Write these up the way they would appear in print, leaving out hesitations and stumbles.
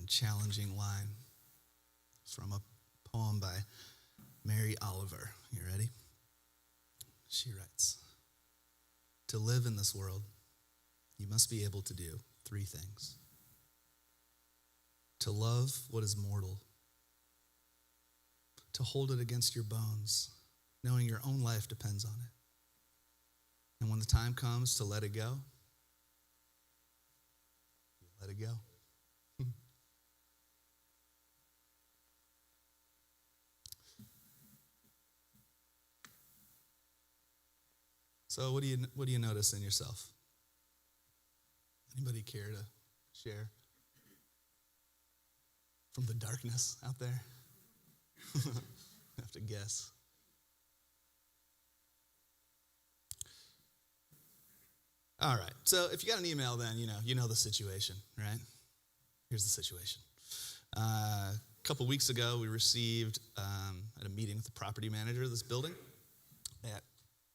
and challenging line from a poem by Mary Oliver. You ready? She writes, "To live in this world, you must be able to do three things. To love what is mortal, to hold it against your bones, knowing your own life depends on it. And when the time comes to let it go, you let it go." So what do you notice in yourself? Anybody care to share from the darkness out there? Have to guess. All right. So if you got an email, then you know the situation, right? Here's the situation. A couple weeks ago, we received at a meeting with the property manager of this building, at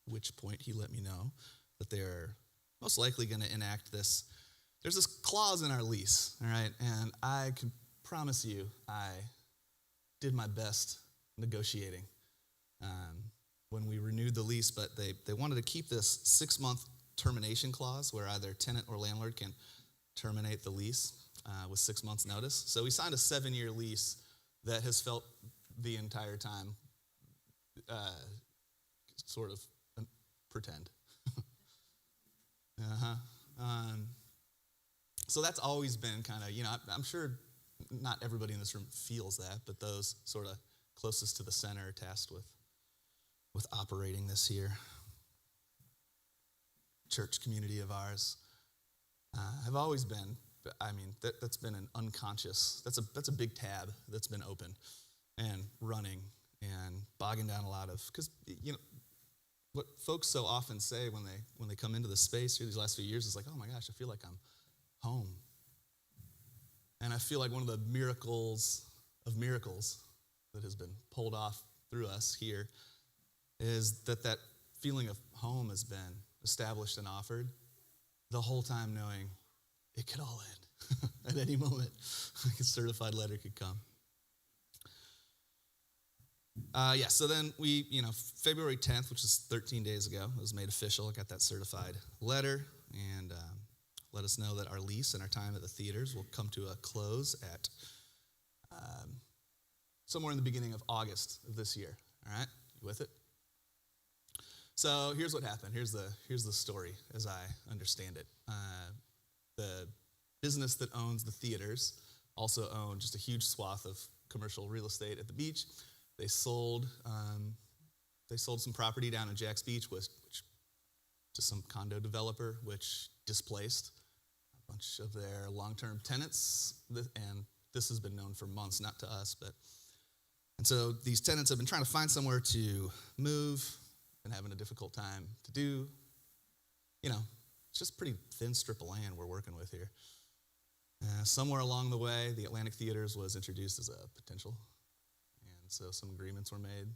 which point he let me know that they're most likely going to enact this. There's this clause in our lease, all right? And I can promise you I did my best negotiating when we renewed the lease, but they wanted to keep this 6-month termination clause where either tenant or landlord can terminate the lease with 6 months notice. So we signed a 7-year lease that has felt the entire time sort of pretend. So that's always been kind of, I'm sure not everybody in this room feels that, but those sort of closest to the center are tasked with operating this here church community of ours. Have always been, that's been an unconscious, that's a big tab that's been open and running and bogging down a lot of, because, what folks so often say when they come into the space here these last few years is like, oh my gosh, I feel like I'm home. And I feel like one of the miracles of miracles that has been pulled off through us here is that feeling of home has been established and offered the whole time, knowing it could all end at any moment. A certified letter could come. So then we, February 10th, which is 13 days ago, it was made official. I got that certified letter and let us know that our lease and our time at the theaters will come to a close at somewhere in the beginning of August of this year. All right, you with it? So here's what happened. Here's the story as I understand it. The business that owns the theaters also owned just a huge swath of commercial real estate at the beach. They sold some property down in Jack's Beach, which to some condo developer, which displaced a bunch of their long-term tenants. And this has been known for months, not to us, and so these tenants have been trying to find somewhere to move and having a difficult time to do. It's just a pretty thin strip of land we're working with here. Somewhere along the way, the Atlantic Theaters was introduced as a potential. And so some agreements were made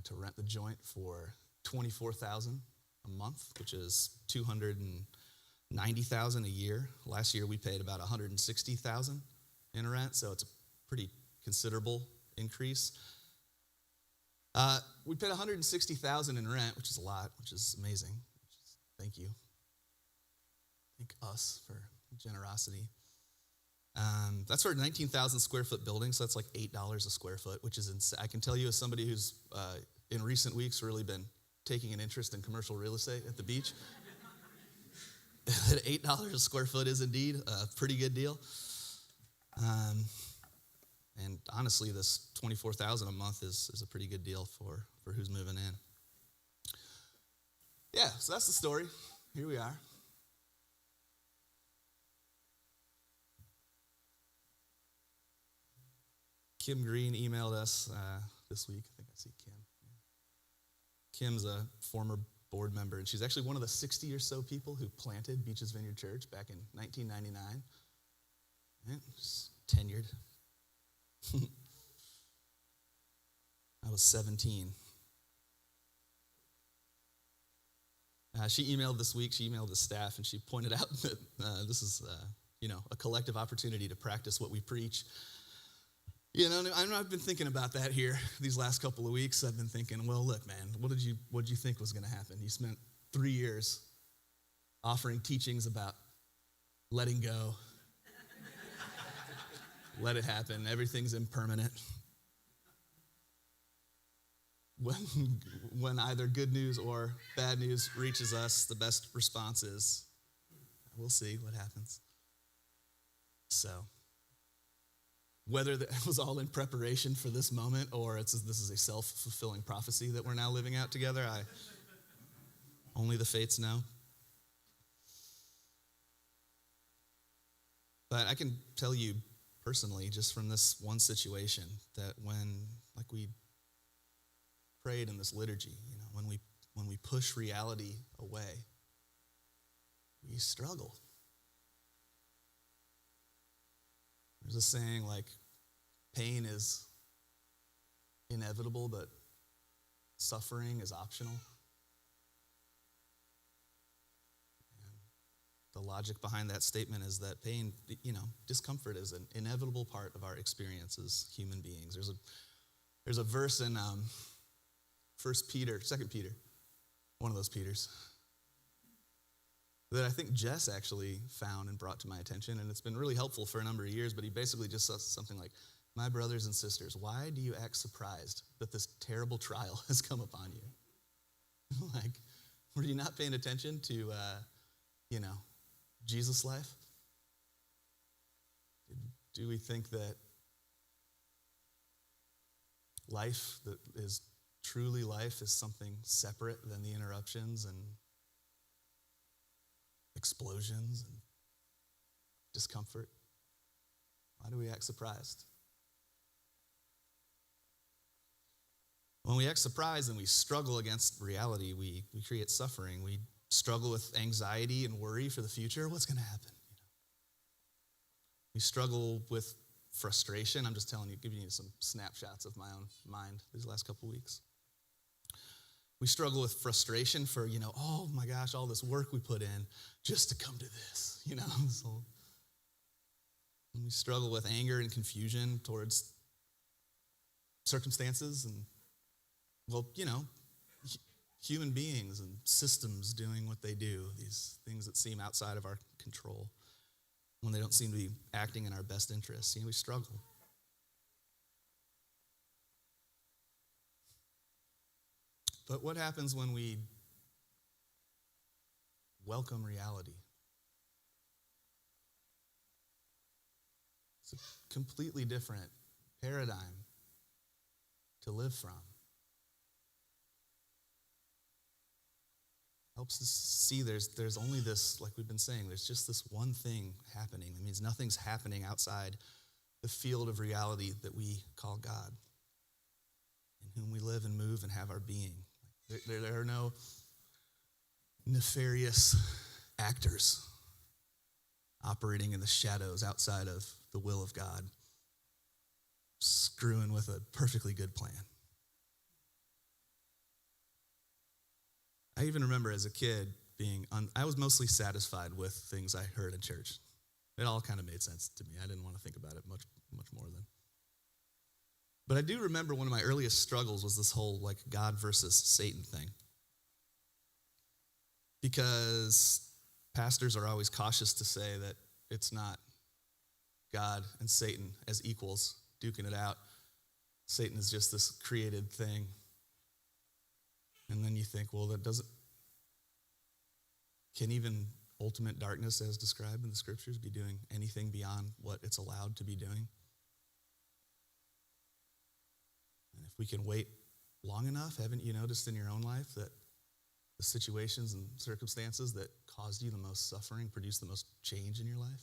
to rent the joint for $24,000 a month, which is $290,000 a year. Last year we paid about $160,000 in rent, so it's a pretty considerable increase. We paid $160,000 in rent, which is a lot, which is amazing. Thank you. Thank us for generosity. That's for a 19,000 square foot building, so that's like $8 a square foot, which is insane. I can tell you as somebody who's in recent weeks really been taking an interest in commercial real estate at the beach, that $8 a square foot is indeed a pretty good deal. And honestly, this $24,000 a month is a pretty good deal for who's moving in. Yeah, so that's the story. Here we are. Kim Green emailed us this week. I think I see Kim. Kim's a former board member, and she's actually one of the 60 or so people who planted Beaches Vineyard Church back in 1999. Yeah, just tenured. I was 17. She emailed this week, she emailed the staff, and she pointed out that this is a collective opportunity to practice what we preach. I've been thinking about that here these last couple of weeks. I've been thinking, well, look, man, what did you think was going to happen? You spent 3 years offering teachings about letting go. Let it happen. Everything's impermanent. When either good news or bad news reaches us, the best response is, we'll see what happens. So, whether that was all in preparation for this moment or this is a self-fulfilling prophecy that we're now living out together, only the fates know. But I can tell you personally, just from this one situation, that when we prayed in this liturgy, when we push reality away, we struggle. There's a saying pain is inevitable, but suffering is optional. And the logic behind that statement is that pain, discomfort is an inevitable part of our experience as human beings. There's a verse in 2 Peter, one of those Peters, that I think Jess actually found and brought to my attention, and it's been really helpful for a number of years, but he basically just says something like, my brothers and sisters, why do you act surprised that this terrible trial has come upon you? Were you not paying attention to, Jesus' life? Do we think that life that is truly life is something separate than the interruptions and explosions and discomfort? Why do we act surprised? When we act surprised and we struggle against reality, we create suffering. We struggle with anxiety and worry for the future. What's going to happen? We struggle with frustration. I'm just giving you some snapshots of my own mind these last couple weeks. We struggle with frustration for, oh my gosh, all this work we put in just to come to this, So, and we struggle with anger and confusion towards circumstances and, human beings and systems doing what they do, these things that seem outside of our control, when they don't seem to be acting in our best interests. We struggle. But what happens when we welcome reality? It's a completely different paradigm to live from. Helps us see there's only this, like we've been saying, there's just this one thing happening. It means nothing's happening outside the field of reality that we call God, in whom we live and move and have our being. There are no nefarious actors operating in the shadows outside of the will of God, screwing with a perfectly good plan. I even remember as a kid I was mostly satisfied with things I heard in church. It all kind of made sense to me. I didn't want to think about it much more than. But I do remember one of my earliest struggles was this whole God versus Satan thing. Because pastors are always cautious to say that it's not God and Satan as equals duking it out. Satan is just this created thing. And then you think, well, can even ultimate darkness as described in the scriptures be doing anything beyond what it's allowed to be doing? And if we can wait long enough, haven't you noticed in your own life that the situations and circumstances that caused you the most suffering produce the most change in your life?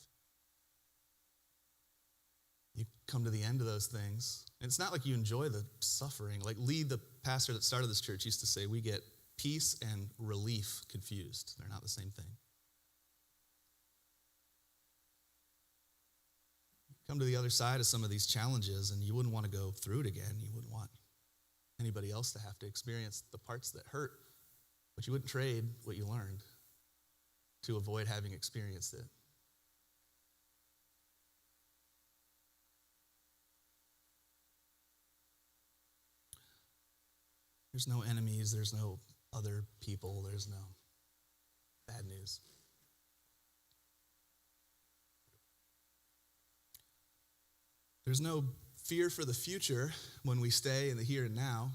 You come to the end of those things, and it's not like you enjoy the suffering. Like Lee, the pastor that started this church, used to say, we get peace and relief confused. They're not the same thing. You come to the other side of some of these challenges, and you wouldn't want to go through it again. You wouldn't want anybody else to have to experience the parts that hurt, but you wouldn't trade what you learned to avoid having experienced it. There's no enemies. There's no other people. There's no bad news. There's no fear for the future when we stay in the here and now.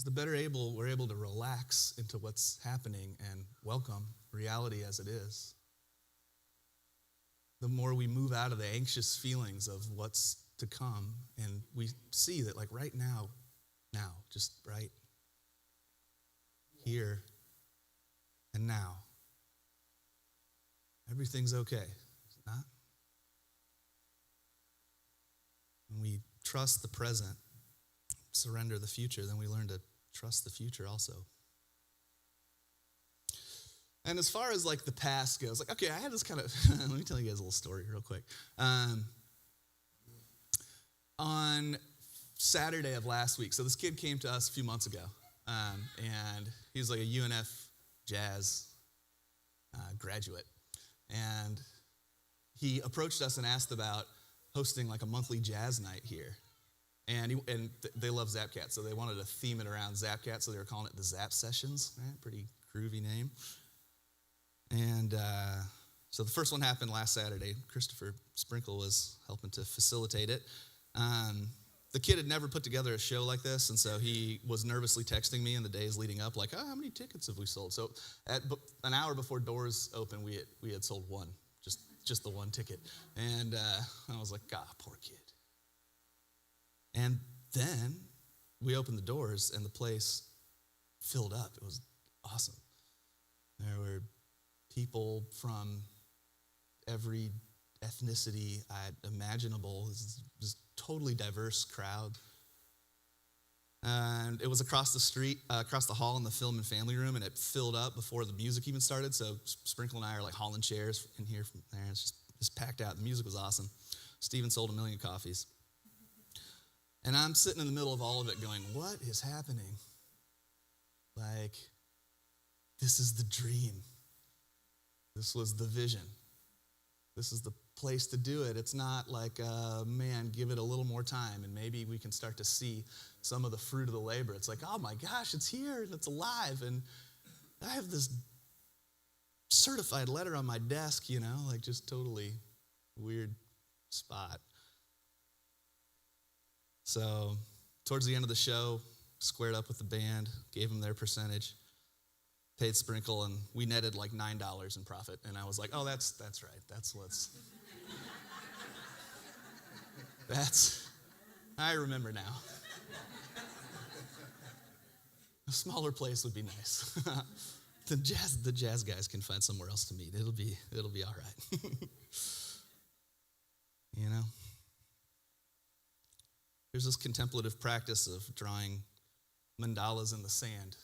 Because we're able to relax into what's happening and welcome reality as it is. The more we move out of the anxious feelings of what's to come, and we see that like right now, just right here and now, everything's okay. Is it not? When we trust the present, surrender the future, then we learn to trust the future also. And as far as like the past goes, like, okay, I had this kind of, let me tell you guys a little story real quick. On Saturday of last week, so this kid came to us a few months ago, and he was like a UNF jazz graduate. And he approached us and asked about hosting like a monthly jazz night here. And they love Zapcat, so they wanted to theme it around Zapcat, so they were calling it the Zap Sessions, right? Pretty groovy name. And so the first one happened last Saturday. Christopher Sprinkle was helping to facilitate it. The kid had never put together a show like this, and so he was nervously texting me in the days leading up, like, oh, how many tickets have we sold? So at an hour before doors opened, we had sold one, just the one ticket. And I was like, God, poor kid. And then we opened the doors, and the place filled up. It was awesome. There were people from every ethnicity imaginable. This is just totally diverse crowd. And it was across the street, across the hall in the film and family room, and it filled up before the music even started. So Sprinkle and I are like hauling chairs in here from there. It's just packed out. The music was awesome. Steven sold 1 million coffees. And I'm sitting in the middle of all of it going, what is happening? Like, this is the dream. This was the vision. This is the place to do it. It's not like, man, give it a little more time and maybe we can start to see some of the fruit of the labor. It's like, oh my gosh, it's here and it's alive. And I have this certified letter on my desk, like just totally weird spot. So towards the end of the show, squared up with the band, gave them their percentage, paid Sprinkle, and we netted like $9 in profit. And I was like, oh, that's right. I remember now. A smaller place would be nice. The jazz guys can find somewhere else to meet. It'll be all right. There's this contemplative practice of drawing mandalas in the sand.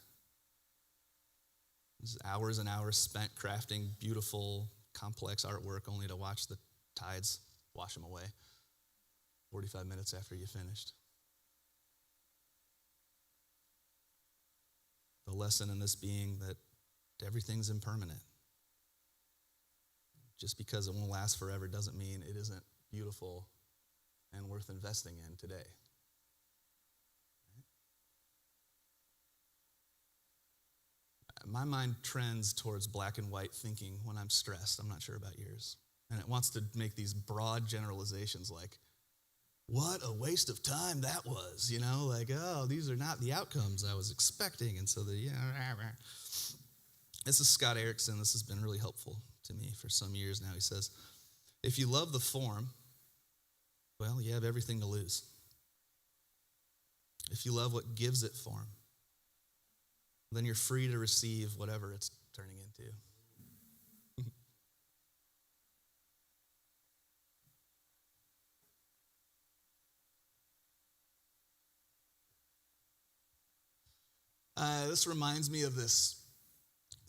There's hours and hours spent crafting beautiful, complex artwork only to watch the tides wash them away 45 minutes after you finished. The lesson in this being that everything's impermanent. Just because it won't last forever doesn't mean it isn't beautiful and worth investing in today. My mind trends towards black and white thinking when I'm stressed. I'm not sure about yours. And it wants to make these broad generalizations like, what a waste of time that was, like, oh, these are not the outcomes I was expecting. And so this is Scott Erickson. This has been really helpful to me for some years now. He says, if you love the form, well, you have everything to lose. If you love what gives it form, then you're free to receive whatever it's turning into. This reminds me of this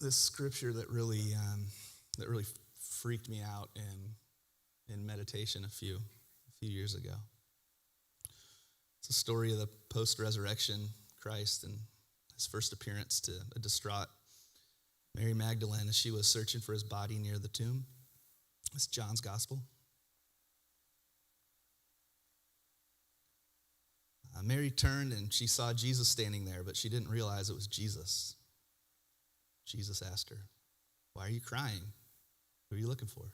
scripture that really freaked me out in meditation a few years ago. It's a story of the post-resurrection Christ and his first appearance to a distraught Mary Magdalene as she was searching for his body near the tomb. It's John's gospel. Mary turned and she saw Jesus standing there, but she didn't realize it was Jesus. Jesus asked her, "Why are you crying? Who are you looking for?"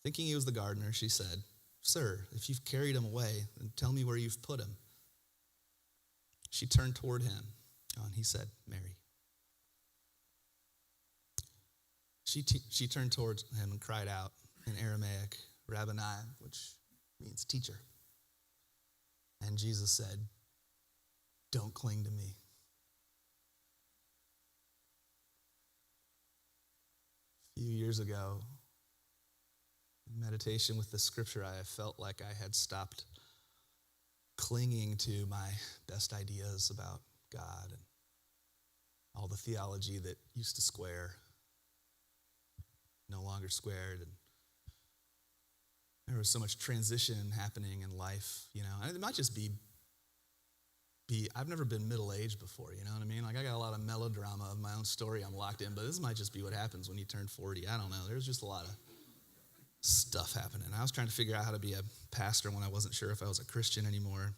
Thinking he was the gardener, she said, "Sir, if you've carried him away, then tell me where you've put him." She turned toward him, and he said, "Mary." She turned towards him and cried out in Aramaic, "Rabboni," which means teacher. And Jesus said, "Don't cling to me." A few years ago, in meditation with the scripture, I felt like I had stopped clinging to my best ideas about God and all the theology that used to square, no longer squared, and there was so much transition happening in life, and it might just be I've never been middle-aged before, you know what I mean? Like, I got a lot of melodrama of my own story I'm locked in, but this might just be what happens when you turn 40. I don't know. There's just a lot of stuff happening. I was trying to figure out how to be a pastor when I wasn't sure if I was a Christian anymore.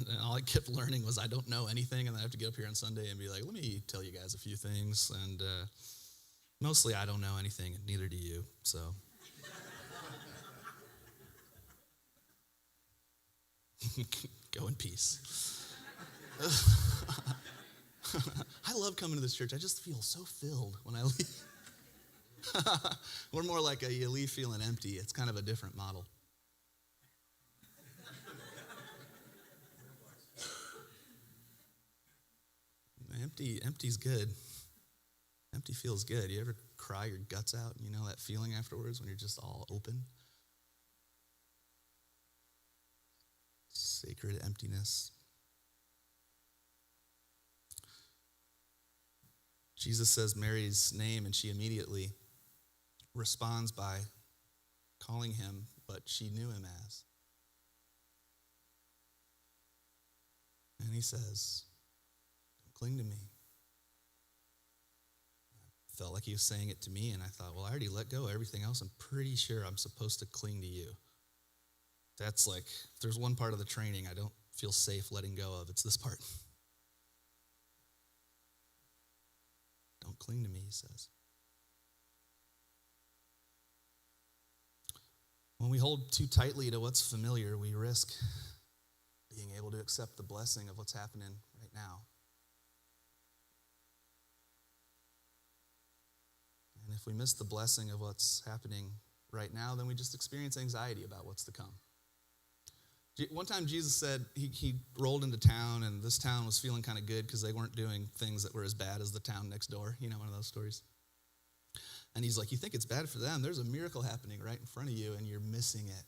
And all I kept learning was I don't know anything, and I have to get up here on Sunday and be like, let me tell you guys a few things, and mostly I don't know anything, and neither do you, so. Go in peace. I love coming to this church. I just feel so filled when I leave. We're more like you leave feeling empty. It's kind of a different model. Empty's good. Empty feels good. You ever cry your guts out and you know that feeling afterwards when you're just all open? Sacred emptiness. Jesus says Mary's name, and she immediately responds by calling him what she knew him as. And he says, "Don't cling to me." I felt like he was saying it to me, and I thought, well, I already let go of everything else. I'm pretty sure I'm supposed to cling to you. That's like, if there's one part of the training I don't feel safe letting go of, it's this part. Don't cling to me, he says. When we hold too tightly to what's familiar, we risk being able to accept the blessing of what's happening right now. And if we miss the blessing of what's happening right now, then we just experience anxiety about what's to come. One time Jesus said he rolled into town, and this town was feeling kind of good because they weren't doing things that were as bad as the town next door. You know, one of those stories. And he's like, you think it's bad for them? There's a miracle happening right in front of you, and you're missing it.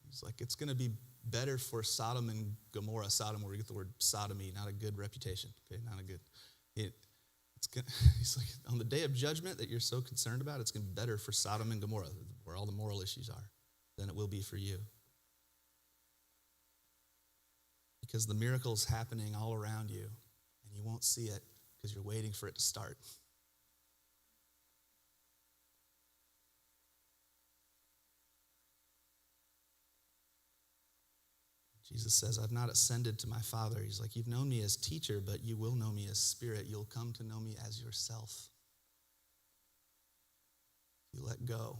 He's like, it's going to be better for Sodom and Gomorrah. Sodom, where we get the word sodomy, not a good reputation. Okay, not a good. He's like, on the day of judgment that you're so concerned about, it's going to be better for Sodom and Gomorrah, where all the moral issues are, than it will be for you. Because the miracle's happening all around you, and you won't see it because you're waiting for it to start. Jesus says, I've not ascended to my Father. He's like, you've known me as teacher, but you will know me as Spirit. You'll come to know me as yourself. You let go.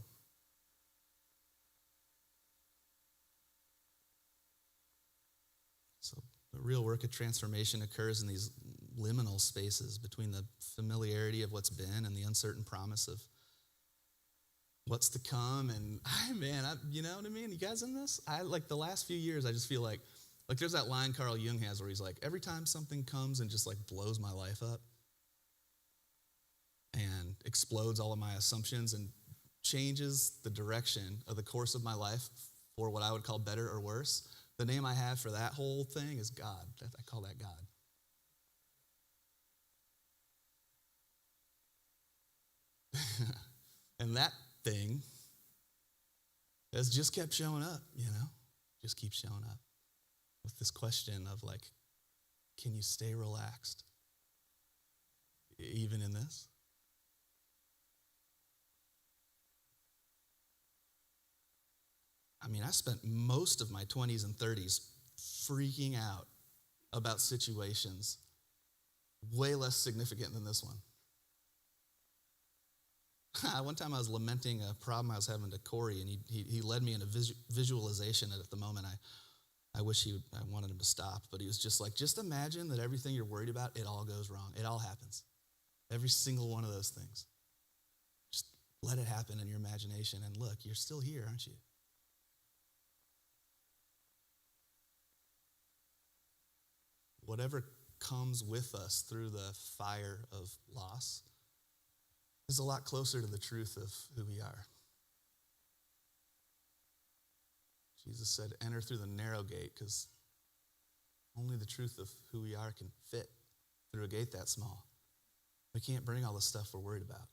So the real work of transformation occurs in these liminal spaces between the familiarity of what's been and the uncertain promise of what's to come. And you know what I mean? You guys in this? Like the last few years, I just feel like there's that line Carl Jung has where he's like, every time something comes and just like blows my life up and explodes all of my assumptions and changes the direction of the course of my life for what I would call better or worse, the name I have for that whole thing is God. I call that God. And that thing has just kept showing up, just keeps showing up with this question of like, can you stay relaxed even in this? I spent most of my 20s and 30s freaking out about situations way less significant than this one. One time I was lamenting a problem I was having to Corey, and he led me in a visualization, and at the moment I wanted him to stop, but he was just like, just imagine that everything you're worried about, it all goes wrong. It all happens. Every single one of those things. Just let it happen in your imagination, and look, you're still here, aren't you? Whatever comes with us through the fire of loss is a lot closer to the truth of who we are. Jesus said, enter through the narrow gate, because only the truth of who we are can fit through a gate that small. We can't bring all the stuff we're worried about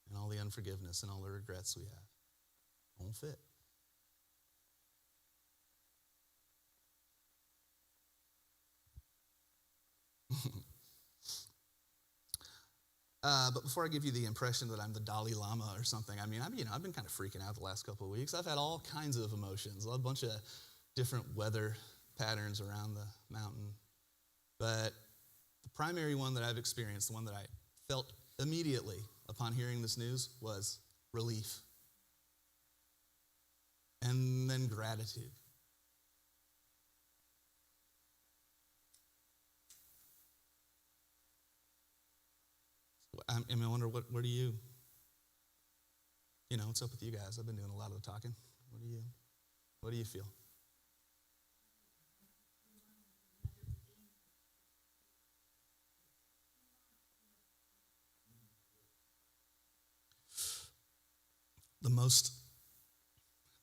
and all the unforgiveness and all the regrets we have. Won't fit. But before I give you the impression that I'm the Dalai Lama or something, I've been kind of freaking out the last couple of weeks. I've had all kinds of emotions, a bunch of different weather patterns around the mountain. But the primary one that I've experienced, the one that I felt immediately upon hearing this news, was relief. And then gratitude. I wonder, what do you, what's up with you guys? I've been doing a lot of the talking. What do you feel?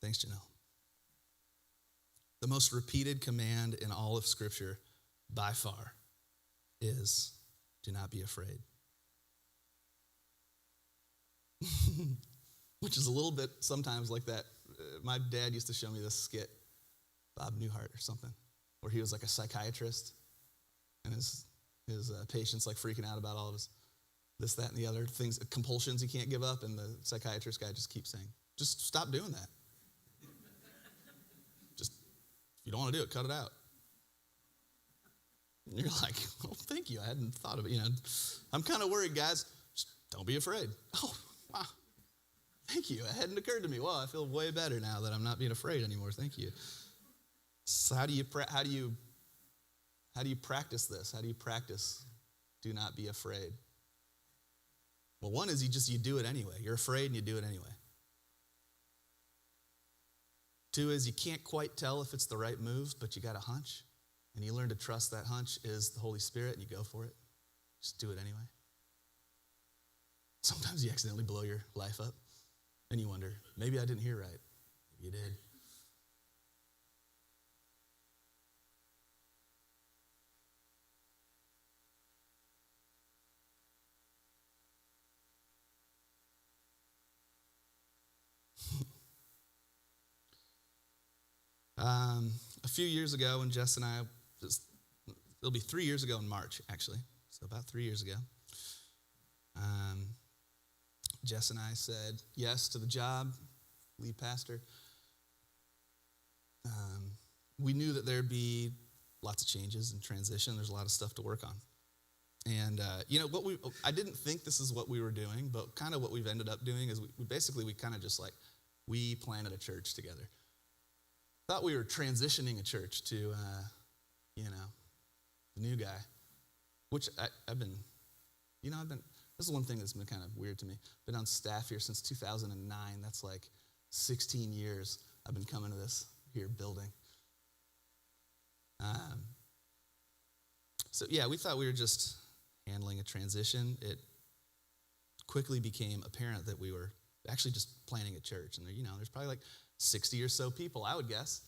Thanks, Janelle. The most repeated command in all of Scripture, by far, is do not be afraid. Which is a little bit sometimes like that. My dad used to show me this skit, Bob Newhart or something, where he was like a psychiatrist, and his patients like freaking out about all of his this, that, and the other things, compulsions he can't give up, and the psychiatrist guy just keeps saying, just stop doing that. Just, if you don't want to do it, cut it out. And you're like, oh, thank you. I hadn't thought of it. I'm kind of worried, guys. Just don't be afraid. Oh, wow. Thank you. It hadn't occurred to me. Well, I feel way better now that I'm not being afraid anymore. Thank you. So how do you practice this? How do you practice do not be afraid? Well, one is you do it anyway. You're afraid and you do it anyway. Two is you can't quite tell if it's the right move, but you got a hunch, and you learn to trust that hunch is the Holy Spirit, and you go for it. Just do it anyway. Sometimes you accidentally blow your life up, and you wonder, maybe I didn't hear right. Maybe you did. A few years ago when Jess and I, it'll be 3 years ago in March, actually, so about 3 years ago, Jess and I said yes to the job, lead pastor. We knew that there'd be lots of changes and transition. There's a lot of stuff to work on. And, I didn't think this is what we were doing, but kind of what we've ended up doing is we kind of just we planted a church together. Thought we were transitioning a church to, the new guy, which this is one thing that's been kind of weird to me. Been on staff here since 2009. That's like 16 years I've been coming to this here building. We thought we were just handling a transition. It quickly became apparent that we were actually just planning a church. And there's probably like 60 or so people, I would guess,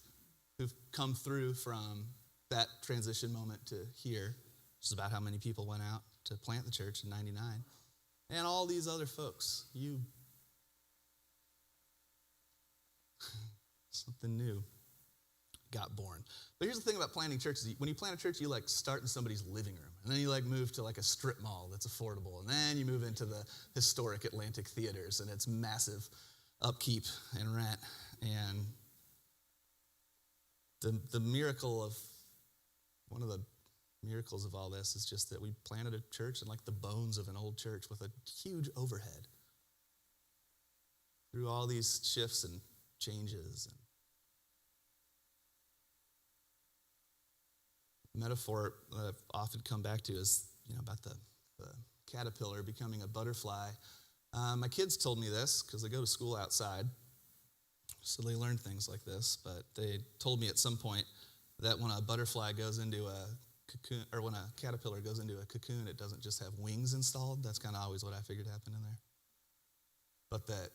who've come through from that transition moment to here, which is about how many people went out to plant the church in 99. And all these other folks, something new got born. But here's the thing about planting churches. When you plant a church, you start in somebody's living room. And then you move to a strip mall that's affordable. And then you move into the historic Atlantic theaters, and it's massive upkeep and rent. And the miracle of, one of the miracles of all this is just that we planted a church in like the bones of an old church with a huge overhead. Through all these shifts and changes. And metaphor that I've often come back to is, about the caterpillar becoming a butterfly. My kids told me this because they go to school outside, so they learn things like this, but they told me at some point that when a butterfly goes into a cocoon, or when a caterpillar goes into a cocoon, it doesn't just have wings installed. That's kind of always what I figured happened in there. But that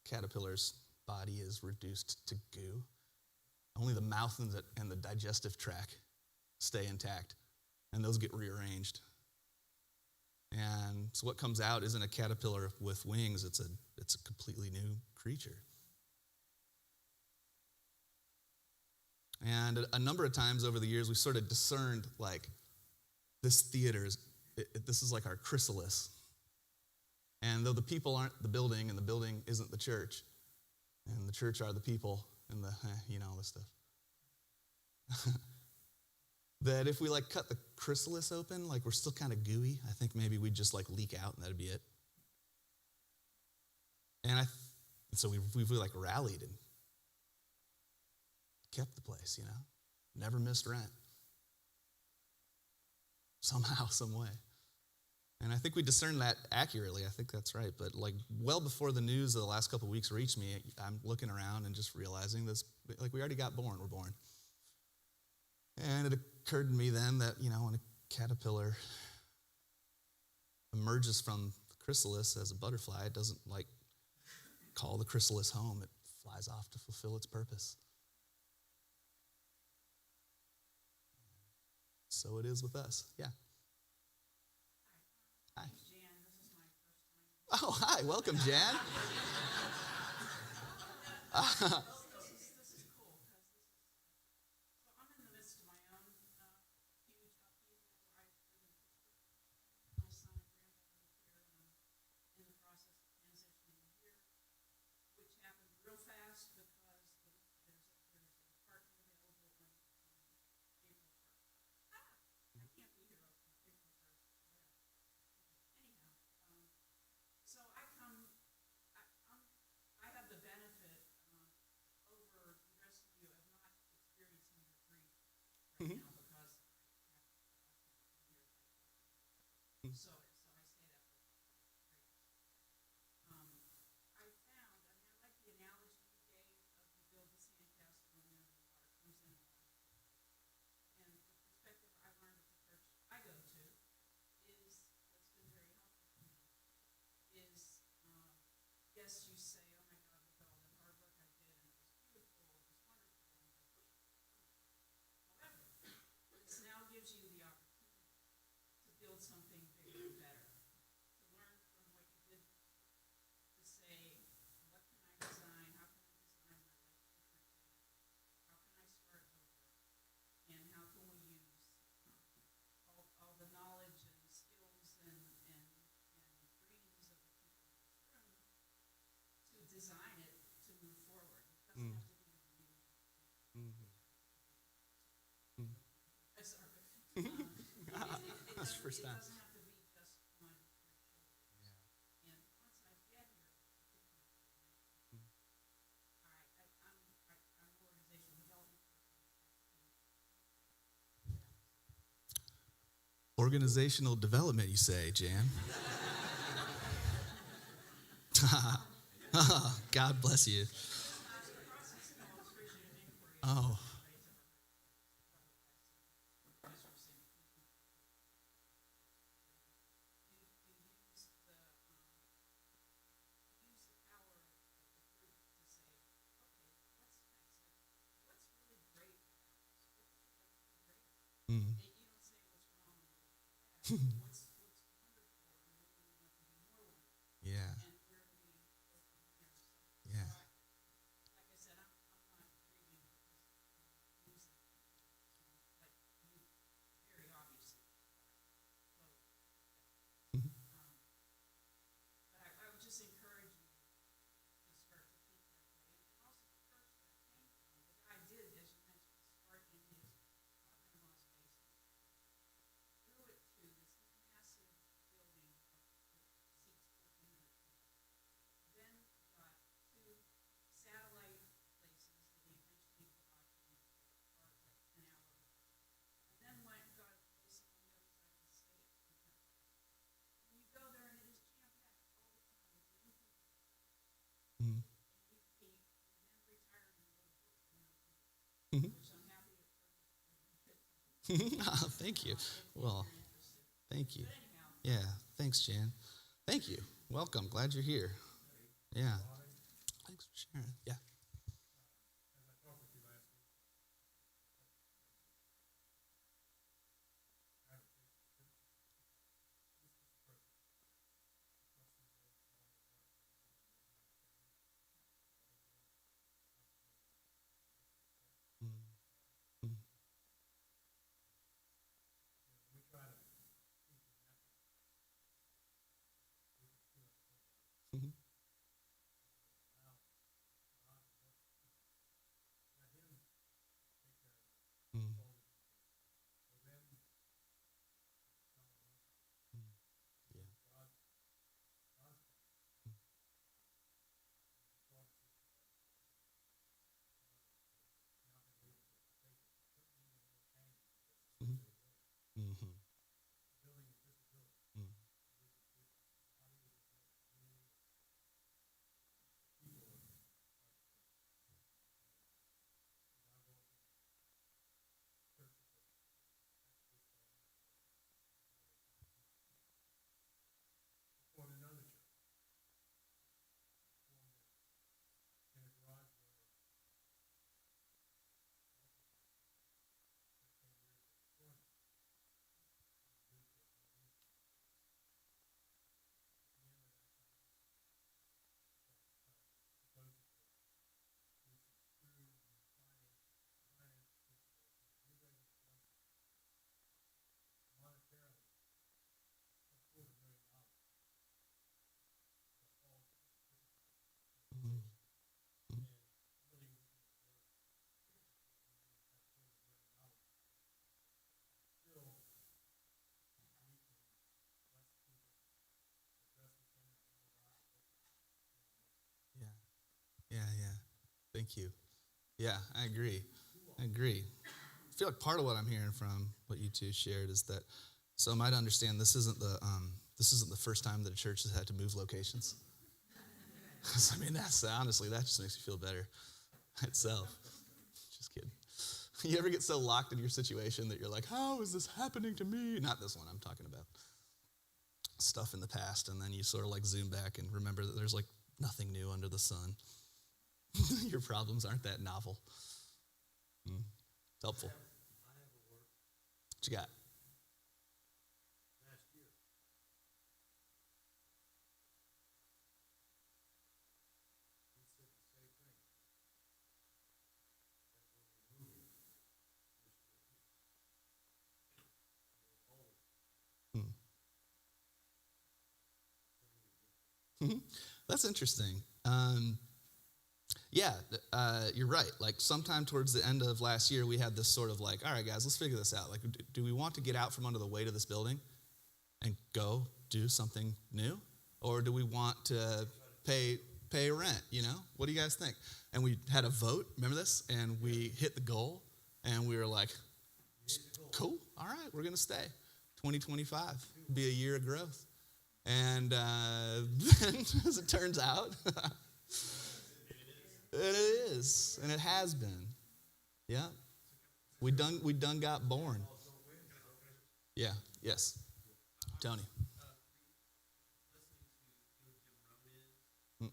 caterpillar's body is reduced to goo. Only the mouth and the digestive tract stay intact, and those get rearranged. And so what comes out isn't a caterpillar with wings, it's a completely new creature. And a number of times over the years, we sort of discerned, like, this theater this is like our chrysalis. And though the people aren't the building, and the building isn't the church, and the church are the people, and all this stuff. That if we like cut the chrysalis open, like we're still kind of gooey, I think maybe we'd just like leak out and that'd be it. And so we've like rallied and kept the place, never missed rent. Somehow, some way. And I think we discerned that accurately. I think that's right. But like well before the news of the last couple of weeks reached me, I'm looking around and just realizing this, like we already got born, we're born. And it occurred to me then that, when a caterpillar emerges from the chrysalis as a butterfly, it doesn't like call the chrysalis home. It flies off to fulfill its purpose. So it is with us. Yeah. Hi. Jan, this is my first time. Oh, hi. Welcome, Jan. This is cool because so I'm in the midst of my own huge upheaval. I live in Pittsburgh. My son and granddaughter live here, and I'm in the process of transitioning here, which happened real fast because there's an apartment available on April 1st. I can't be here on April 1st. Anyhow, so I have the benefit over the rest of you of not experiencing your grief right now because I can't be here. So I say that with grace. I like the analogy you gave of you build the sandcastle and then the water comes in and washes it out. And the perspective I learned at the church I go to is what's been very helpful for me is, yes, you say, oh my God, look at all the hard work I did, and it was beautiful, it was wonderful, and I pushed it. However, this now gives you the opportunity to build something bigger and better, to learn from what you did, to say, what can I design, how can I design my life differently, how can I start over, and how can we use all the knowledge and skills and dreams of the people in this room to design it to move forward. It doesn't have to be on you. I'm sorry. That's the first time. It doesn't have to be just on your shoulders. Yeah. And once I get here, I'm an organizational development person. Organizational development, you say, Jan? God bless you. Oh. Mm. You don't say what's wrong or what's bad. What's wonderful and what we want to be more wonderful. Yeah. And where do we go from there? Yeah. So like I said, I'm not grieving because I'm losing people, but you very obviously. So, but I would just encourage you to start to think that way. And also the church Thank you. Well, thank you. But anyhow, Yeah, thanks, Jan. Thank you. Welcome. Glad you're here. Yeah. Thanks for sharing. Yeah. Mm, mhm, mm, mm, yeah. Mhm, mhm, mm, mm, mm. Yeah. Yeah. Yeah. Thank you. Yeah, I agree. I agree. I feel like part of what I'm hearing from what you two shared is that so I might understand this isn't the first time that a church has had to move locations. 'Cause, I mean, that's honestly that just makes me feel better itself. Just kidding. You ever get so locked in your situation that you're like, how is this happening to me? Not this one. I'm talking about stuff in the past, and then you sort of like zoom back and remember that there's like nothing new under the sun. Your problems aren't that novel. Mm. It's helpful. What you got? Mm. That's interesting. Yeah, you're right. Like sometime towards the end of last year, we had this sort of like, all right, guys, let's figure this out. Like, do we want to get out from under the weight of this building and go do something new, or do we want to pay pay rent? You know, what do you guys think? And we had a vote. Remember this? And we hit the goal, and we were like, cool. All right, we're gonna stay. 2025 be a year of growth. And then, as it turns out, it is, and it has been. Yeah, we done got born. Yeah. Yes. Tony. Mm,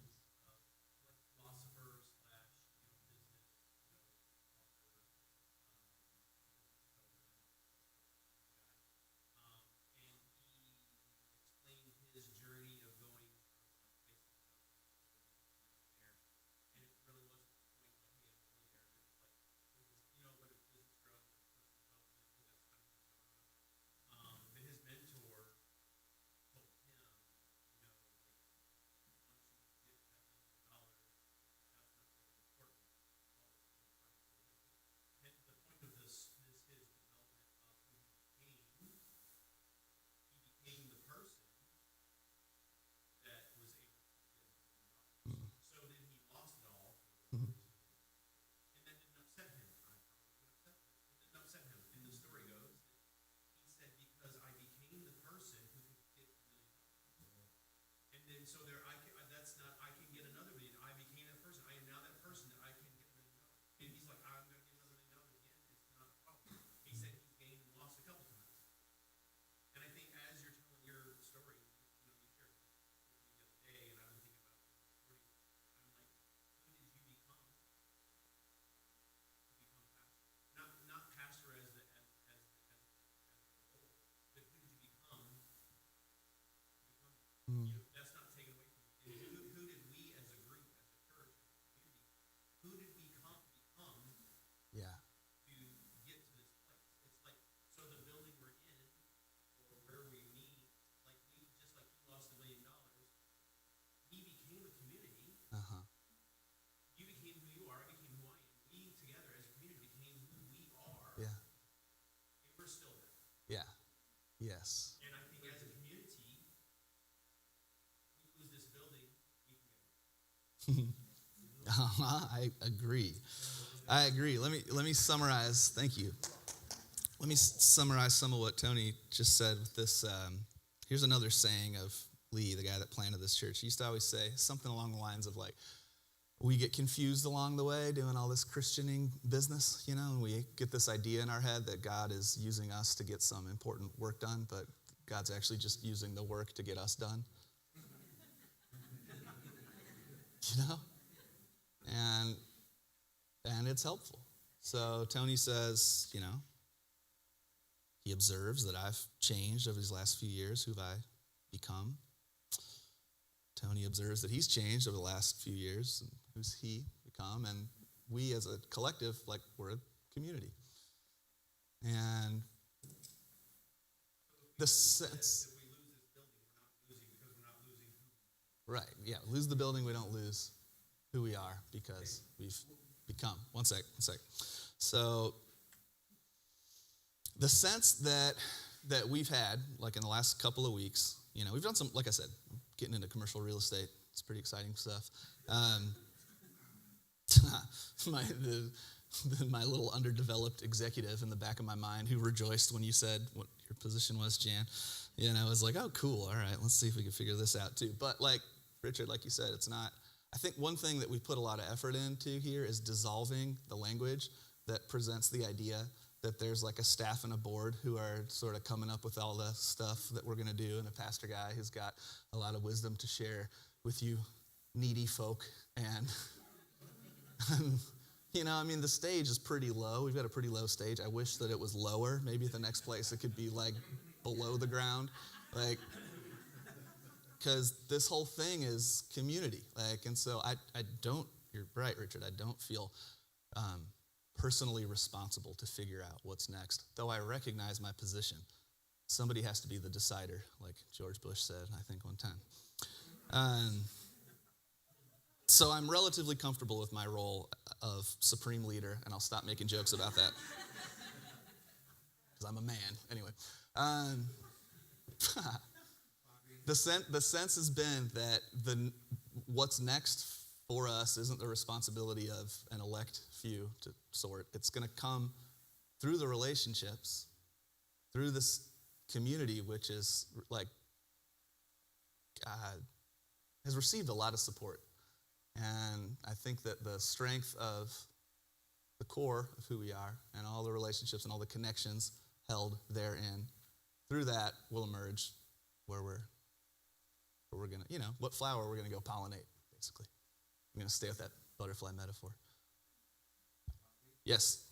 Mm. That's not taken away from you. And who did we as a group, as a church, as a community, who did we become Yeah. to get to this place? It's like, so the building we're in, or where we meet, like just like you lost $1 million, we became a community. Uh-huh. You became who you are, I became who I am. We together as a community became who we are. Yeah. And we're still there. Yeah. Yes. And I think as a community, we lose this building, we can get I agree. I agree. Let me summarize. Thank you. Let me summarize some of what Tony just said with this. Here's another saying of Lee, the guy that planted this church. He used to always say something along the lines of like, we get confused along the way doing all this Christianing business, and we get this idea in our head that God is using us to get some important work done, but God's actually just using the work to get us done. And it's helpful. So Tony says, he observes that I've changed over these last few years. Who've I become? Tony observes that he's changed over the last few years. And who's he become? And we as a collective, we're a community. And the sense... If we lose this building, we're not losing because we're not losing who. Right, yeah. Lose the building, we don't lose who we are because we've become. One sec. So the sense that we've had, in the last couple of weeks, we've done some, like I said, getting into commercial real estate. It's pretty exciting stuff. My little underdeveloped executive in the back of my mind who rejoiced when you said what your position was, Jan, was like, oh, cool. All right, let's see if we can figure this out too. But Richard, like you said, it's not. I think one thing that we put a lot of effort into here is dissolving the language that presents the idea that there's a staff and a board who are sort of coming up with all the stuff that we're going to do, and a pastor guy who's got a lot of wisdom to share with you needy folk. And, the stage is pretty low. We've got a pretty low stage. I wish that it was lower. Maybe at the next place it could be below the ground. Because this whole thing is community. And so I don't, you're right, Richard, I don't feel personally responsible to figure out what's next, though I recognize my position. Somebody has to be the decider, like George Bush said, I think, one time. So I'm relatively comfortable with my role of supreme leader, and I'll stop making jokes about that. Because I'm a man. Anyway. The sense has been that what's next for us isn't the responsibility of an elect few to sort. It's going to come through the relationships, through this community, which is has received a lot of support. And I think that the strength of the core of who we are and all the relationships and all the connections held therein, through that will emerge where we're going to, what flower we're going to go pollinate, basically. I'm going to stay with that butterfly metaphor. Yes?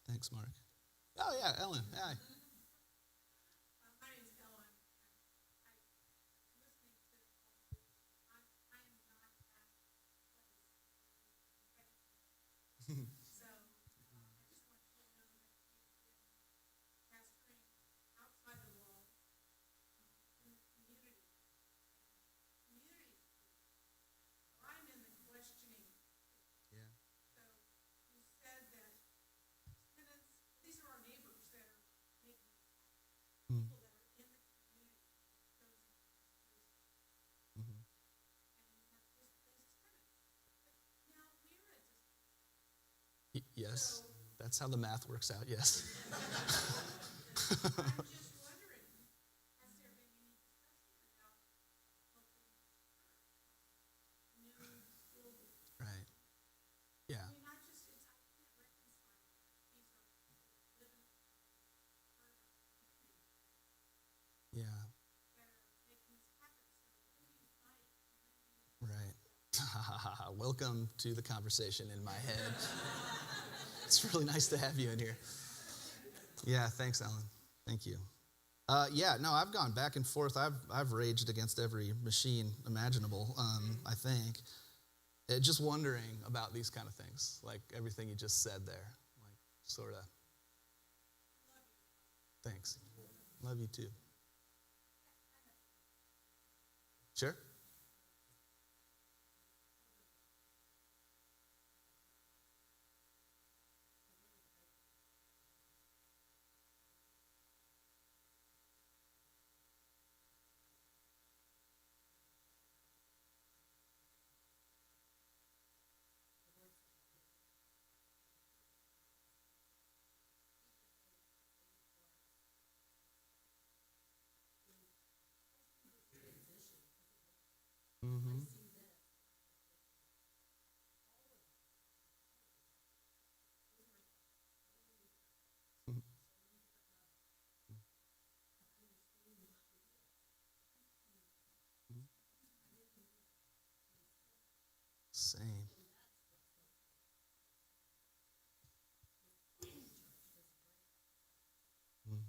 Thanks, Mark. Oh yeah, Ellen. Hi. My name's Ellen. I am not at place. So I just want you to know that you've been pastoring outside the wall in the community. Community. I'm in the questioning. Yeah. So you said that tenants Yes, that's how the math works out, yes. I'm just wondering, has there been any discussion about helping new building? Right, yeah, I mean, I just, it's, I can't reconcile it. These are people that live in part of our community yeah, that are making this happen. So when do you fight? right. Welcome to the conversation in my head. It's really nice to have you in here. Yeah, thanks, Alan. Thank you. Yeah, no, I've gone back and forth. I've raged against every machine imaginable, I think. Just wondering about these kind of things, like everything you just said there. Like, sort of. Thanks. Love you too. Sure? Mm-hmm. Same. Mhm.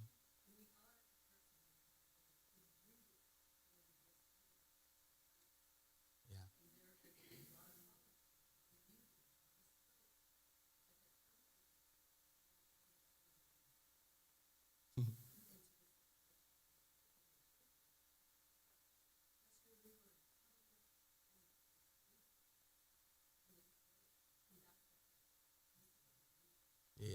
Yeah. Yeah.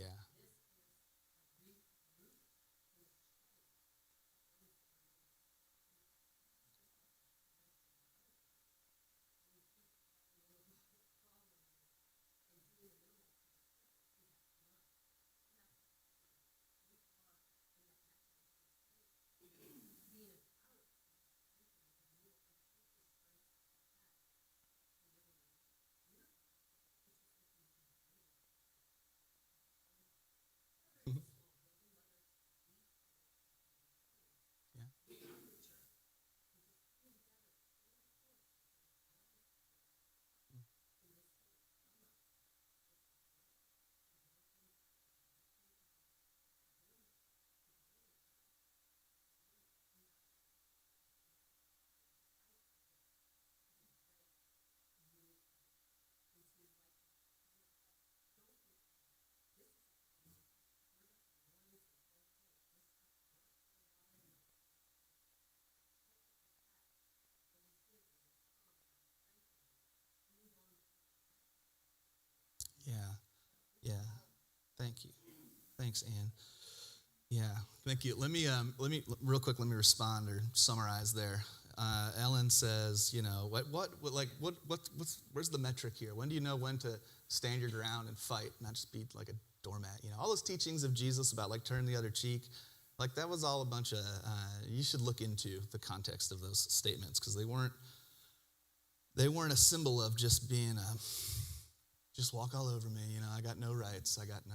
Yeah. Yeah. Yeah. Thank you. Thanks, Anne. Yeah, thank you. Let me real quick. Let me respond or summarize there. Ellen says, where's the metric here? When do you know when to stand your ground and fight, not just be like a doormat? All those teachings of Jesus about like turn the other cheek, like that was all a bunch of. You should look into the context of those statements because they weren't a symbol of just being just walk all over me. I got no rights. I got no.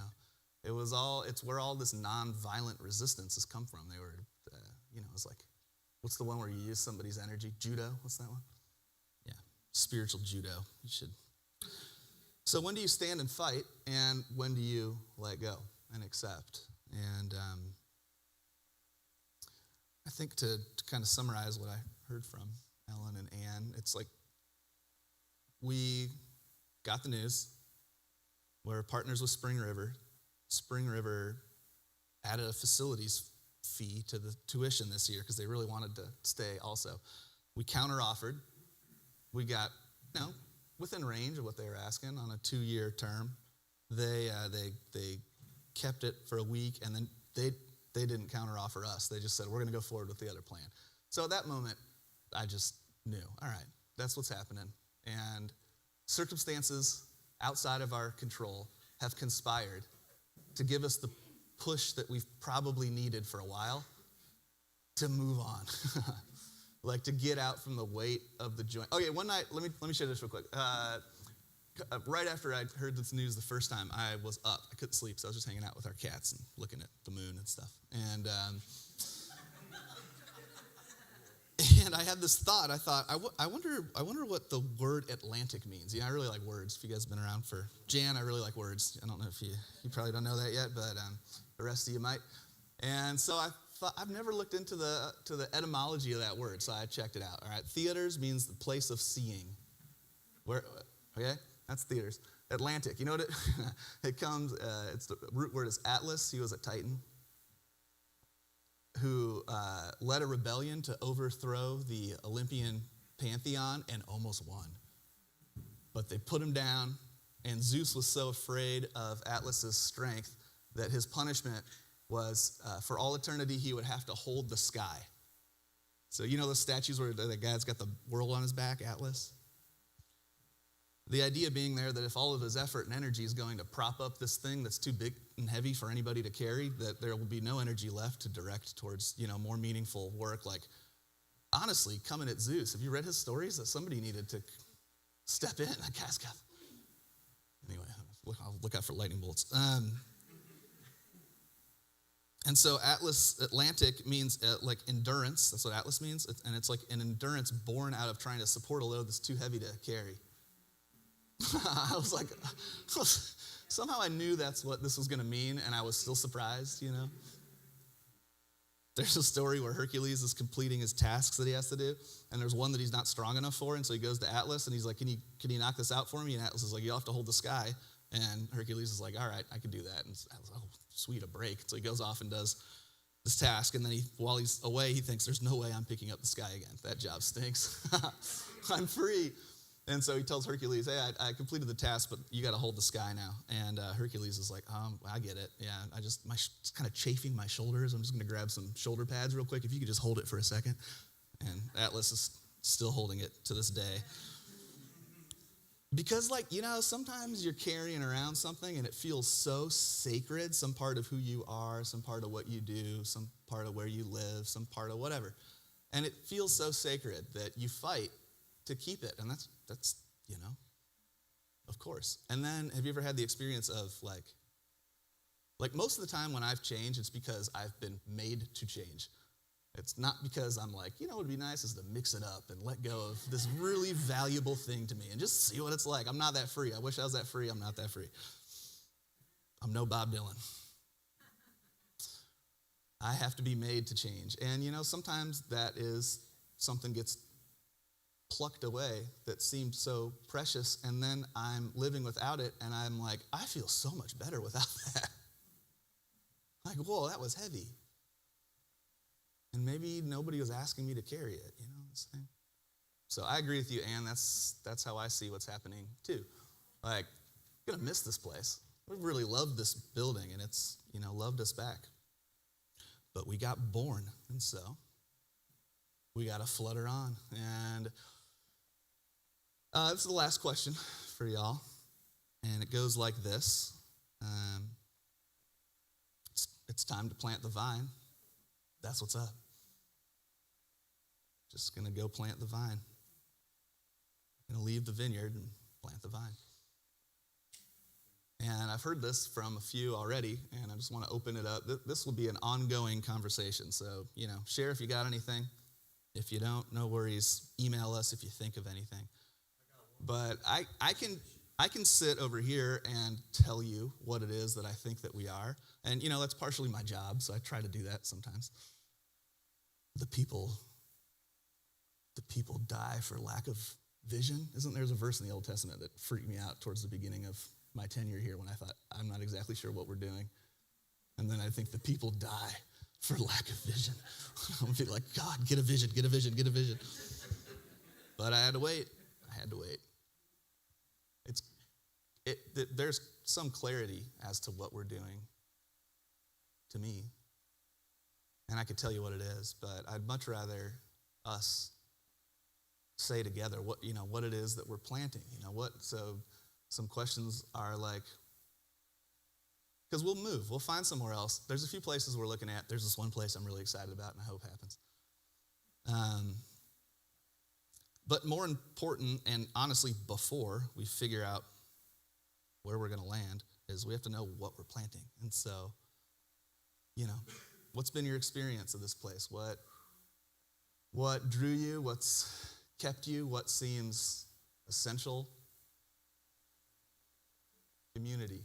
It's where all this non-violent resistance has come from. They were, it's like, what's the one where you use somebody's energy? Judo, what's that one? Yeah, spiritual judo. You should. So when do you stand and fight, and when do you let go and accept? And I think to kind of summarize what I heard from Ellen and Ann, it's like we got the news. We're partners with Spring River. Spring River added a facilities fee to the tuition this year because they really wanted to stay also. We counter-offered. We got, within range of what they were asking on a 2-year term. They kept it for a week, and then they didn't counter-offer us. They just said, we're going to go forward with the other plan. So at that moment, I just knew, all right, that's what's happening. And circumstances outside of our control have conspired to give us the push that we've probably needed for a while to move on. Like to get out from the weight of the joint. Okay, one night, let me share this real quick. Right after I heard this news the first time, I was up. I couldn't sleep, so I was just hanging out with our cats and looking at the moon and stuff. And and I had this thought. I thought, I wonder what the word Atlantic means. I really like words. If you guys have been around for Jan, I really like words. I don't know if you probably don't know that yet, but the rest of you might. And so I thought, I've never looked into the etymology of that word, so I checked it out. All right, theaters means the place of seeing. Where? Okay, that's theaters. Atlantic. You know what it comes? It's the root word is Atlas. He was a Titan who led a rebellion to overthrow the Olympian pantheon and almost won. But they put him down, and Zeus was so afraid of Atlas's strength that his punishment was for all eternity he would have to hold the sky. So you know those statues where the guy's got the world on his back, Atlas? The idea being there that if all of his effort and energy is going to prop up this thing that's too big and heavy for anybody to carry, that there will be no energy left to direct towards, more meaningful work. Like, honestly, coming at Zeus, have you read his stories? That somebody needed to step in. That guy's got... Anyway, I'll look out for lightning bolts. And so Atlantic means like endurance. That's what Atlas means. And it's like an endurance born out of trying to support a load that's too heavy to carry. I was like, somehow I knew that's what this was going to mean, and I was still surprised, There's a story where Hercules is completing his tasks that he has to do, and there's one that he's not strong enough for, and so he goes to Atlas, and he's like, can you knock this out for me? And Atlas is like, you'll have to hold the sky. And Hercules is like, all right, I can do that. And Atlas, oh, sweet, a break. So he goes off and does this task, and then while he's away, he thinks, there's no way I'm picking up the sky again. That job stinks. I'm free. And so he tells Hercules, hey, I completed the task, but you got to hold the sky now. And Hercules is like, I get it. Yeah, it's kind of chafing my shoulders. I'm just going to grab some shoulder pads real quick. If you could just hold it for a second. And Atlas is still holding it to this day. Because, sometimes you're carrying around something and it feels so sacred, some part of who you are, some part of what you do, some part of where you live, some part of whatever. And it feels so sacred that you fight to keep it. And that's of course. And then have you ever had the experience of like most of the time when I've changed, it's because I've been made to change. It's not because I'm like, what would be nice is to mix it up and let go of this really valuable thing to me and just see what it's like. I'm not that free. I wish I was that free. I'm not that free. I'm no Bob Dylan. I have to be made to change. And, sometimes that is something gets plucked away that seemed so precious, and then I'm living without it, and I'm like, I feel so much better without that. Like, whoa, that was heavy. And maybe nobody was asking me to carry it, this thing. So I agree with you, Ann. That's how I see what's happening too. Like, I'm gonna miss this place. We really loved this building, and it's loved us back. But we got born, and so we got to flutter on. And this is the last question for y'all, and it goes like this. It's time to plant the vine. That's what's up. Just going to go plant the vine. Going to leave the vineyard and plant the vine. And I've heard this from a few already, and I just want to open it up. This will be an ongoing conversation, so, share if you got anything. If you don't, no worries. Email us if you think of anything. But I can sit over here and tell you what it is that I think that we are. And, that's partially my job, so I try to do that sometimes. The people die for lack of vision. There's a verse in the Old Testament that freaked me out towards the beginning of my tenure here when I thought, I'm not exactly sure what we're doing. And then I think the people die for lack of vision. I'll be like, God, get a vision, get a vision, get a vision. But I had to wait. There's some clarity as to what we're doing to me. And I could tell you what it is, but I'd much rather us say together what it is that we're planting. So some questions are like, because we'll move. We'll find somewhere else. There's a few places we're looking at. There's this one place I'm really excited about, and I hope happens. But more important, and honestly, before we figure out where we're going to land, is we have to know what we're planting. And so, what's been your experience of this place? What drew you? What's kept you? What seems essential? Community.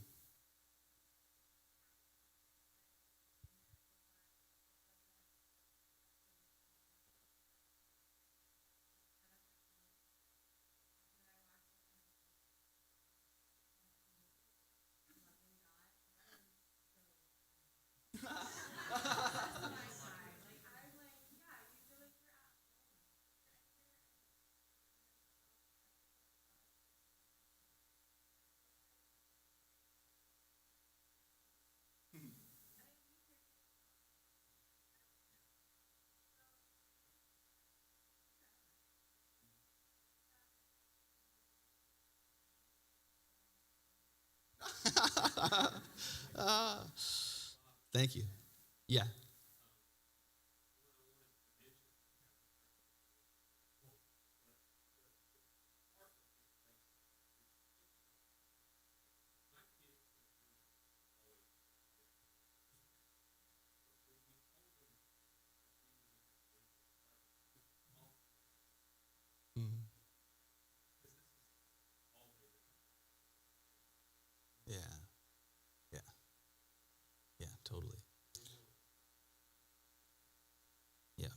Thank you. Yeah. Mhm. Yeah. Yeah. Yeah. Totally. Yeah.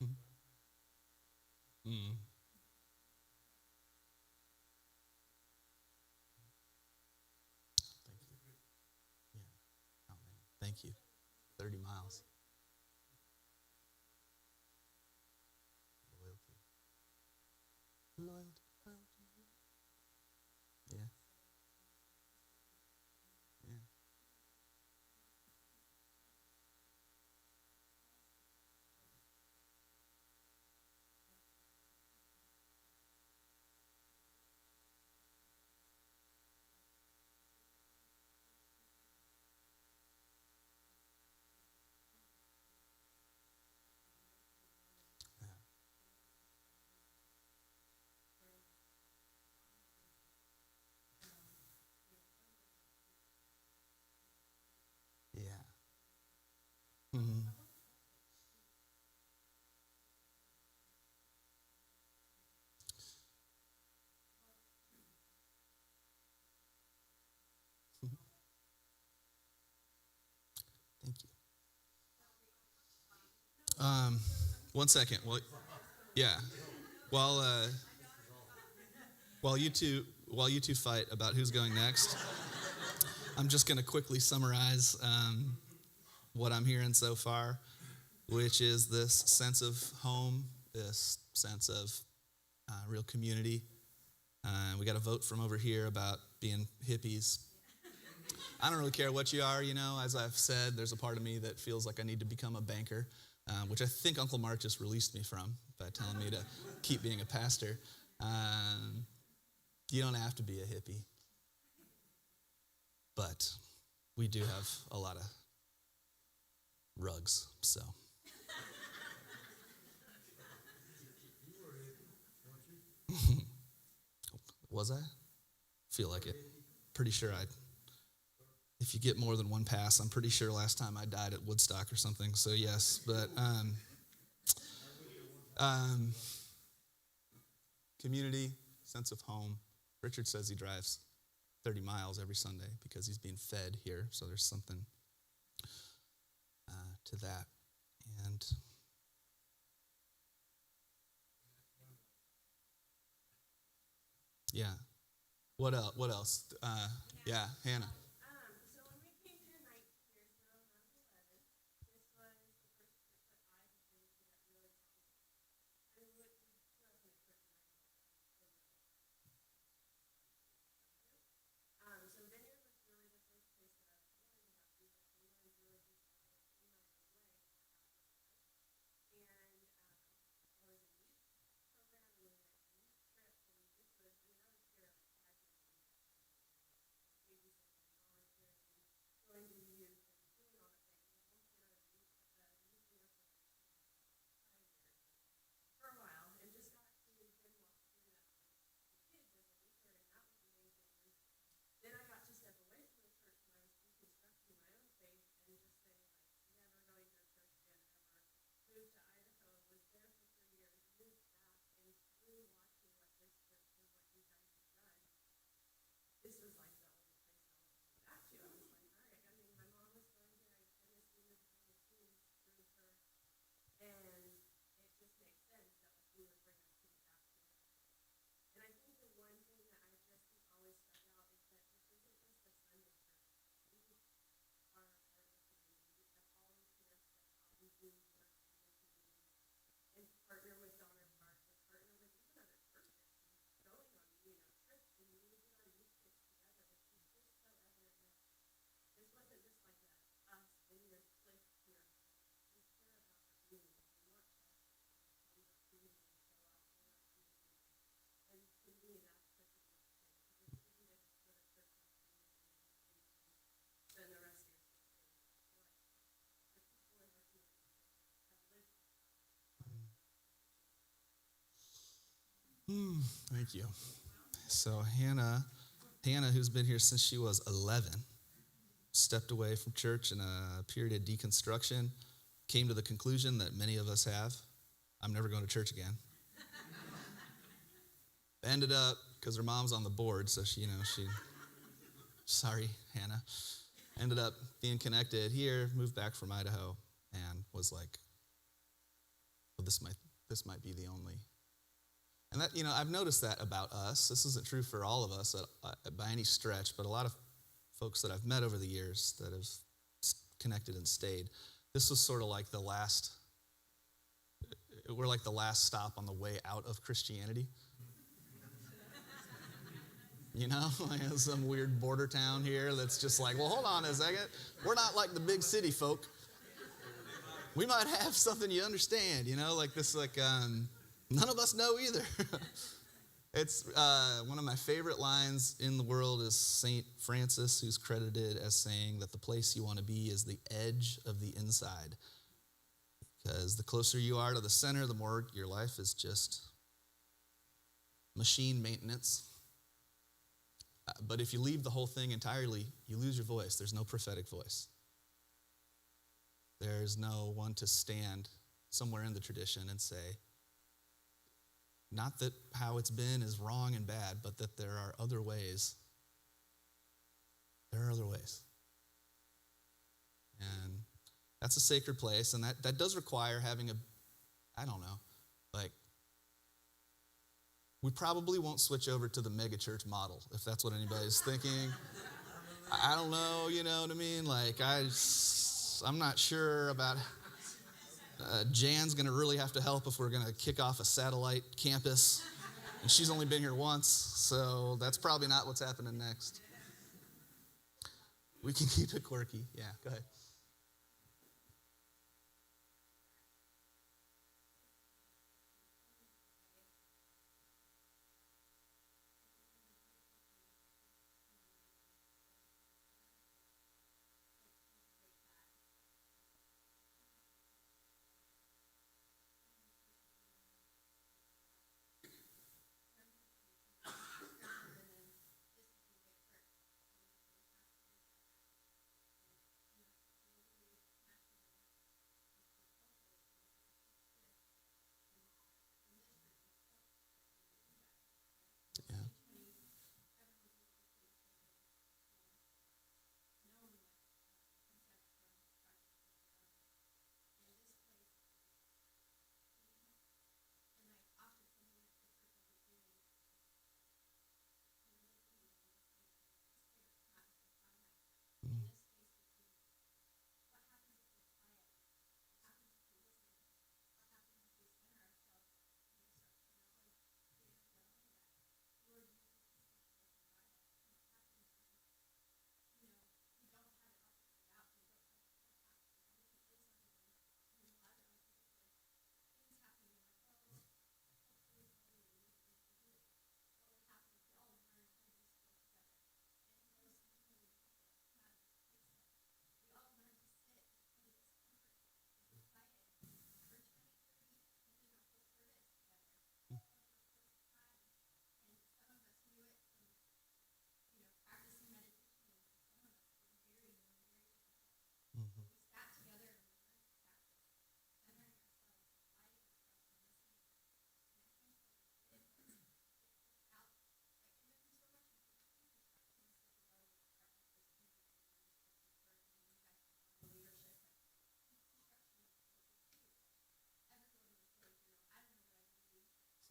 Mhm. Mhm. Thank you. Yeah. Oh man. Thank you. 30 miles. Loyalty. Loyalty. Loyalty. Yeah. Yeah. Yeah. Mhm. Thank you. Um, 1 second. Well, yeah. While while you two fight about who's going next, I'm just going to quickly summarize what I'm hearing so far, which is this sense of home, this sense of real community. We got a vote from over here about being hippies. I don't really care what you are, as I've said, there's a part of me that feels like I need to become a banker, which I think Uncle Mark just released me from by telling me to keep being a pastor. Um, you don't have to be a hippie, but we do have a lot of rugs, so. Was I? Feel like it. Pretty sure if you get more than one pass, I'm pretty sure last time I died at Woodstock or something, so yes. But um, community, sense of home. Richard says he drives 30 miles every Sunday because he's being fed here, so there's something to that. And yeah. What else? What else? Yeah, Hannah. So when we came here 19 years ago, when I was 11, this was the first trip that I had been to that really taught me. I mean, we grew up in a church and I grew up so Vineyard was really the first place that I was learning about Jesus and learned really deep about it. Thank you. So Hannah, who's been here since she was 11, stepped away from church in a period of deconstruction, came to the conclusion that many of us have: I'm never going to church again. Ended up, because her mom's on the board, so she, sorry, Hannah, ended up being connected here, moved back from Idaho, and was like, well, this might be the only. And that, I've noticed that about us. This isn't true for all of us by any stretch, but a lot of folks that I've met over the years that have connected and stayed, this was sort of like we're like the last stop on the way out of Christianity. Like some weird border town here that's just like, well, hold on a second. We're not like the big city folk. We might have something you understand, like this, none of us know either. It's one of my favorite lines in the world is St. Francis, who's credited as saying that the place you want to be is the edge of the inside. Because the closer you are to the center, the more your life is just machine maintenance. But if you leave the whole thing entirely, you lose your voice. There's no prophetic voice. There's no one to stand somewhere in the tradition and say, not that how it's been is wrong and bad, but that there are other ways. There are other ways. And that's a sacred place, and that does require having we probably won't switch over to the megachurch model, if that's what anybody's thinking. I don't know, you know what I mean? I'm not sure about... Jan's going to really have to help if we're going to kick off a satellite campus. And she's only been here once, so that's probably not what's happening next. We can keep it quirky. Yeah, go ahead. Yeah. Mm.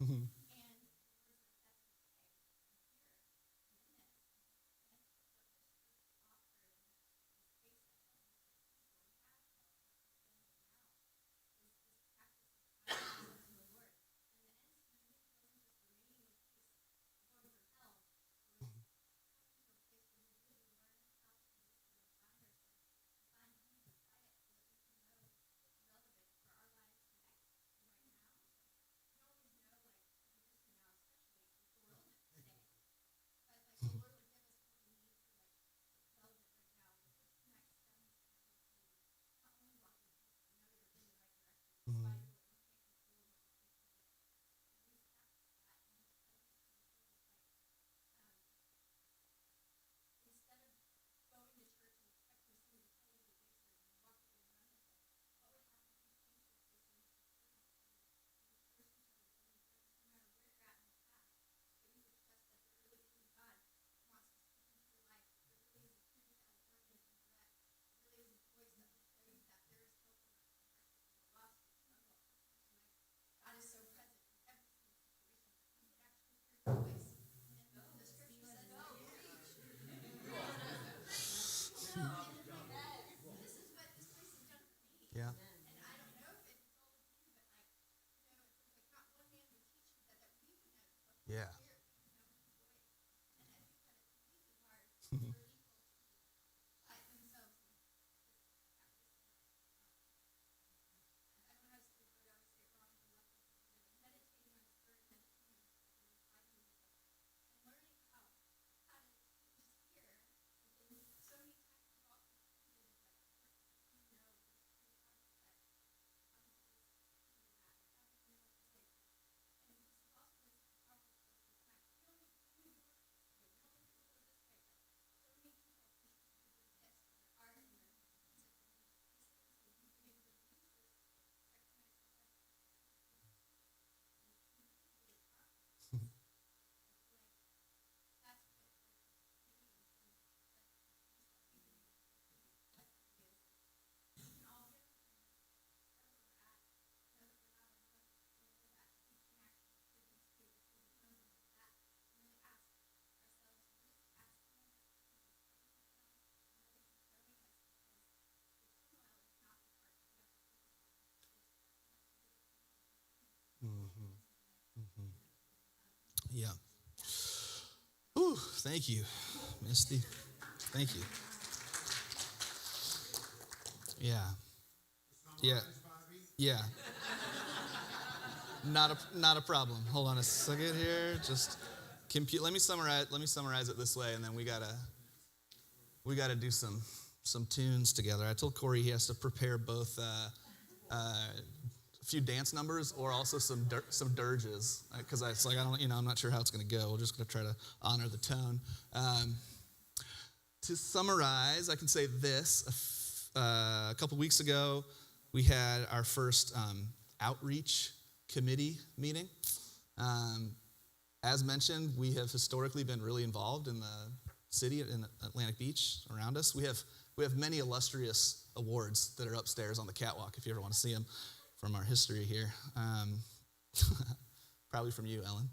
Mhm. Mhm. Yeah. Ooh, thank you, Misty. Thank you. Yeah. Yeah. Yeah. Not a problem. Hold on a second here. Just compute. Let me summarize it this way, and then we gotta do some tunes together. I told Corey he has to prepare both a few dance numbers or also some dirges, because it's like I'm not sure how it's gonna go. We're just gonna try to honor the tone. To summarize, I can say this: a couple weeks ago, we had our first outreach committee meeting. As mentioned, we have historically been really involved in the city, in Atlantic Beach, around us. We have many illustrious awards that are upstairs on the catwalk, if you ever want to see them, from our history here. Probably from you, Ellen.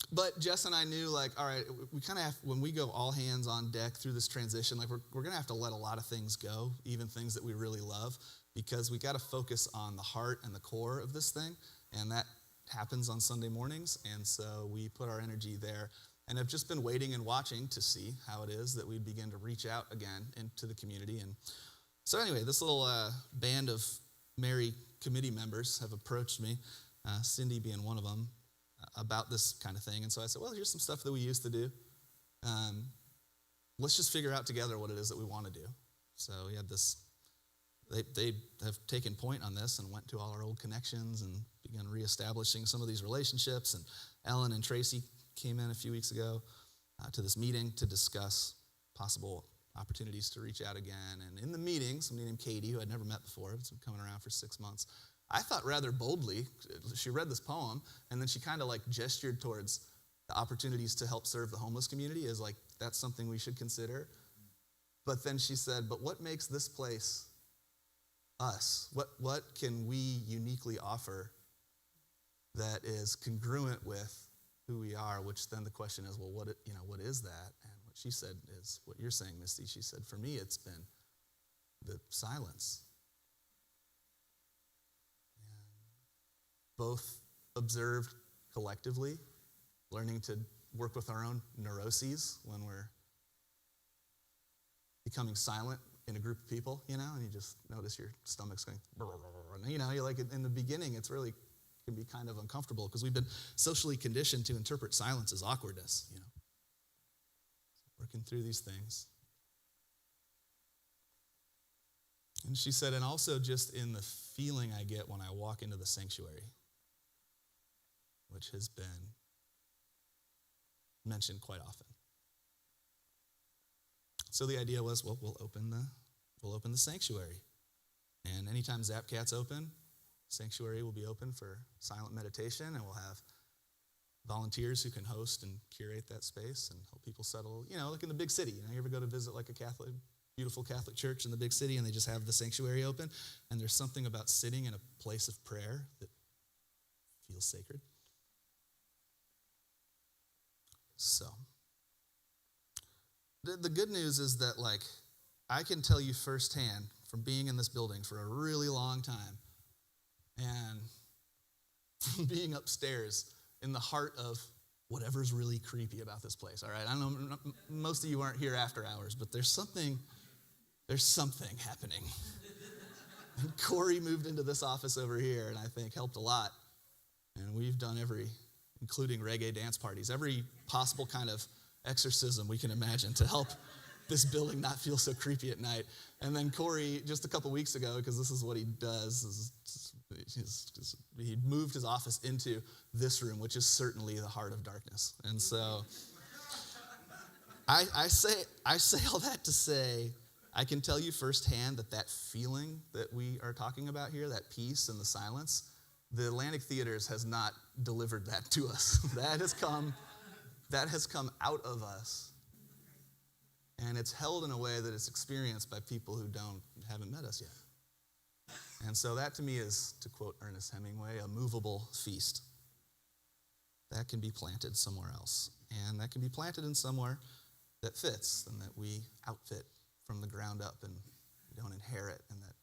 But Jess and I knew, like, all right, we kind of have, when we go all hands on deck through this transition, like, we're going to have to let a lot of things go, even things that we really love, because we got to focus on the heart and the core of this thing, and that happens on Sunday mornings, and so we put our energy there, and have just been waiting and watching to see how it is that we begin to reach out again into the community. And so anyway, this little band of merry committee members have approached me, Cindy being one of them, about this kind of thing. And so I said, well, here's some stuff that we used to do. Let's just figure out together what it is that we want to do. So we had this, they have taken point on this and went to all our old connections and began reestablishing some of these relationships. And Ellen and Tracy came in a few weeks ago to this meeting to discuss possible opportunities to reach out again. And in the meeting, somebody named Katie, who I'd never met before, has been coming around for 6 months, I thought rather boldly, she read this poem, and then she kind of like gestured towards the opportunities to help serve the homeless community as like, that's something we should consider. But then she said, but what makes this place us? What can we uniquely offer that is congruent with who we are? Which then the question is, well, what is that? And what she said is what you're saying, Misty. She said, for me, it's been the silence. Both observed collectively, learning to work with our own neuroses when we're becoming silent in a group of people, and you just notice your stomach's going, you're like, in the beginning, it's really can be kind of uncomfortable because we've been socially conditioned to interpret silence as awkwardness, working through these things. And she said, and also just in the feeling I get when I walk into the sanctuary, which has been mentioned quite often. So the idea was, well, we'll open the sanctuary. And anytime Zapcat's open, sanctuary will be open for silent meditation, and we'll have volunteers who can host and curate that space and help people settle, like in the big city. You ever go to visit like a beautiful Catholic church in the big city, and they just have the sanctuary open, and there's something about sitting in a place of prayer that feels sacred. So, the good news is that, like, I can tell you firsthand from being in this building for a really long time and from being upstairs in the heart of whatever's really creepy about this place, all right? I know most of you aren't here after hours, but there's something happening. And Corey moved into this office over here and I think helped a lot. And we've done including reggae dance parties, every possible kind of exorcism we can imagine to help this building not feel so creepy at night. And then Corey, just a couple weeks ago, because this is what he does, he moved his office into this room, which is certainly the heart of darkness. And so I say all that to say, I can tell you firsthand that feeling that we are talking about here, that peace and the silence, the Atlantic Theaters has not delivered that to us. That has come out of us. And it's held in a way that it's experienced by people who haven't met us yet. And so that to me is, to quote Ernest Hemingway, a movable feast. That can be planted somewhere else. And that can be planted in somewhere that fits and that we outfit from the ground up and we don't inherit, and that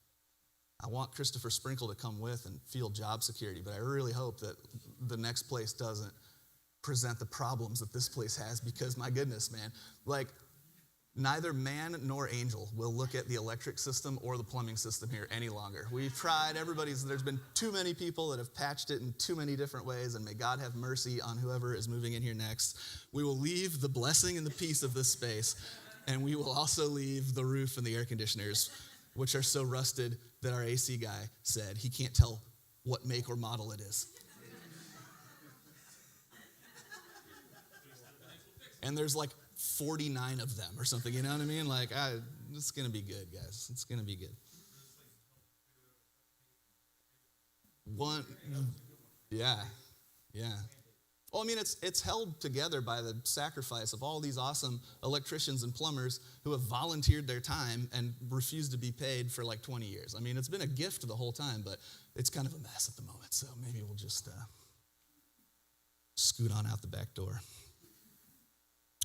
I want Christopher Sprinkle to come with and feel job security, but I really hope that the next place doesn't present the problems that this place has, because my goodness, man, like neither man nor angel will look at the electric system or the plumbing system here any longer. We've tried, there's been too many people that have patched it in too many different ways, and may God have mercy on whoever is moving in here next. We will leave the blessing and the peace of this space, and we will also leave the roof and the air conditioners, which are so rusted that our AC guy said he can't tell what make or model it is. And there's like 49 of them or something, you know what I mean? Like, it's going to be good, guys. It's going to be good. Yeah. Well, I mean, it's held together by the sacrifice of all these awesome electricians and plumbers who have volunteered their time and refused to be paid for like 20 years. I mean, it's been a gift the whole time, but it's kind of a mess at the moment. So maybe we'll just scoot on out the back door.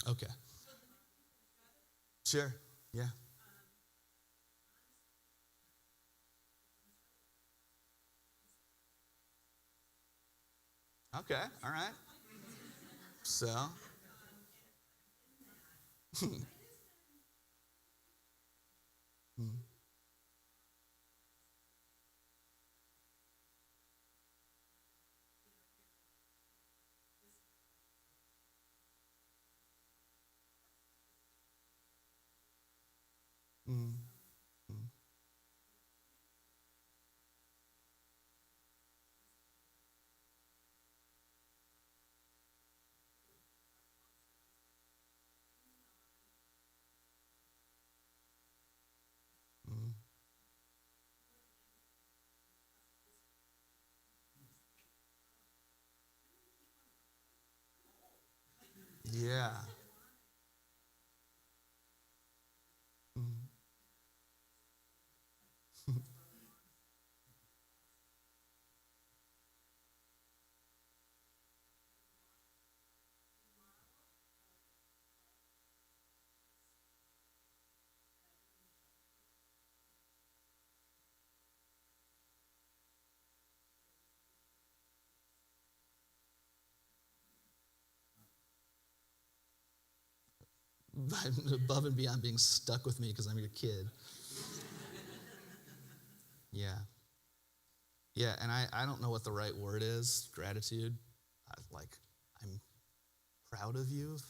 Okay. Sure. Yeah. Okay. All right. So. Mm, mm, mm. Yeah. Mm. Above and beyond being stuck with me because I'm your kid. Yeah. Yeah, and I don't know what the right word is, gratitude. I'm proud of you, if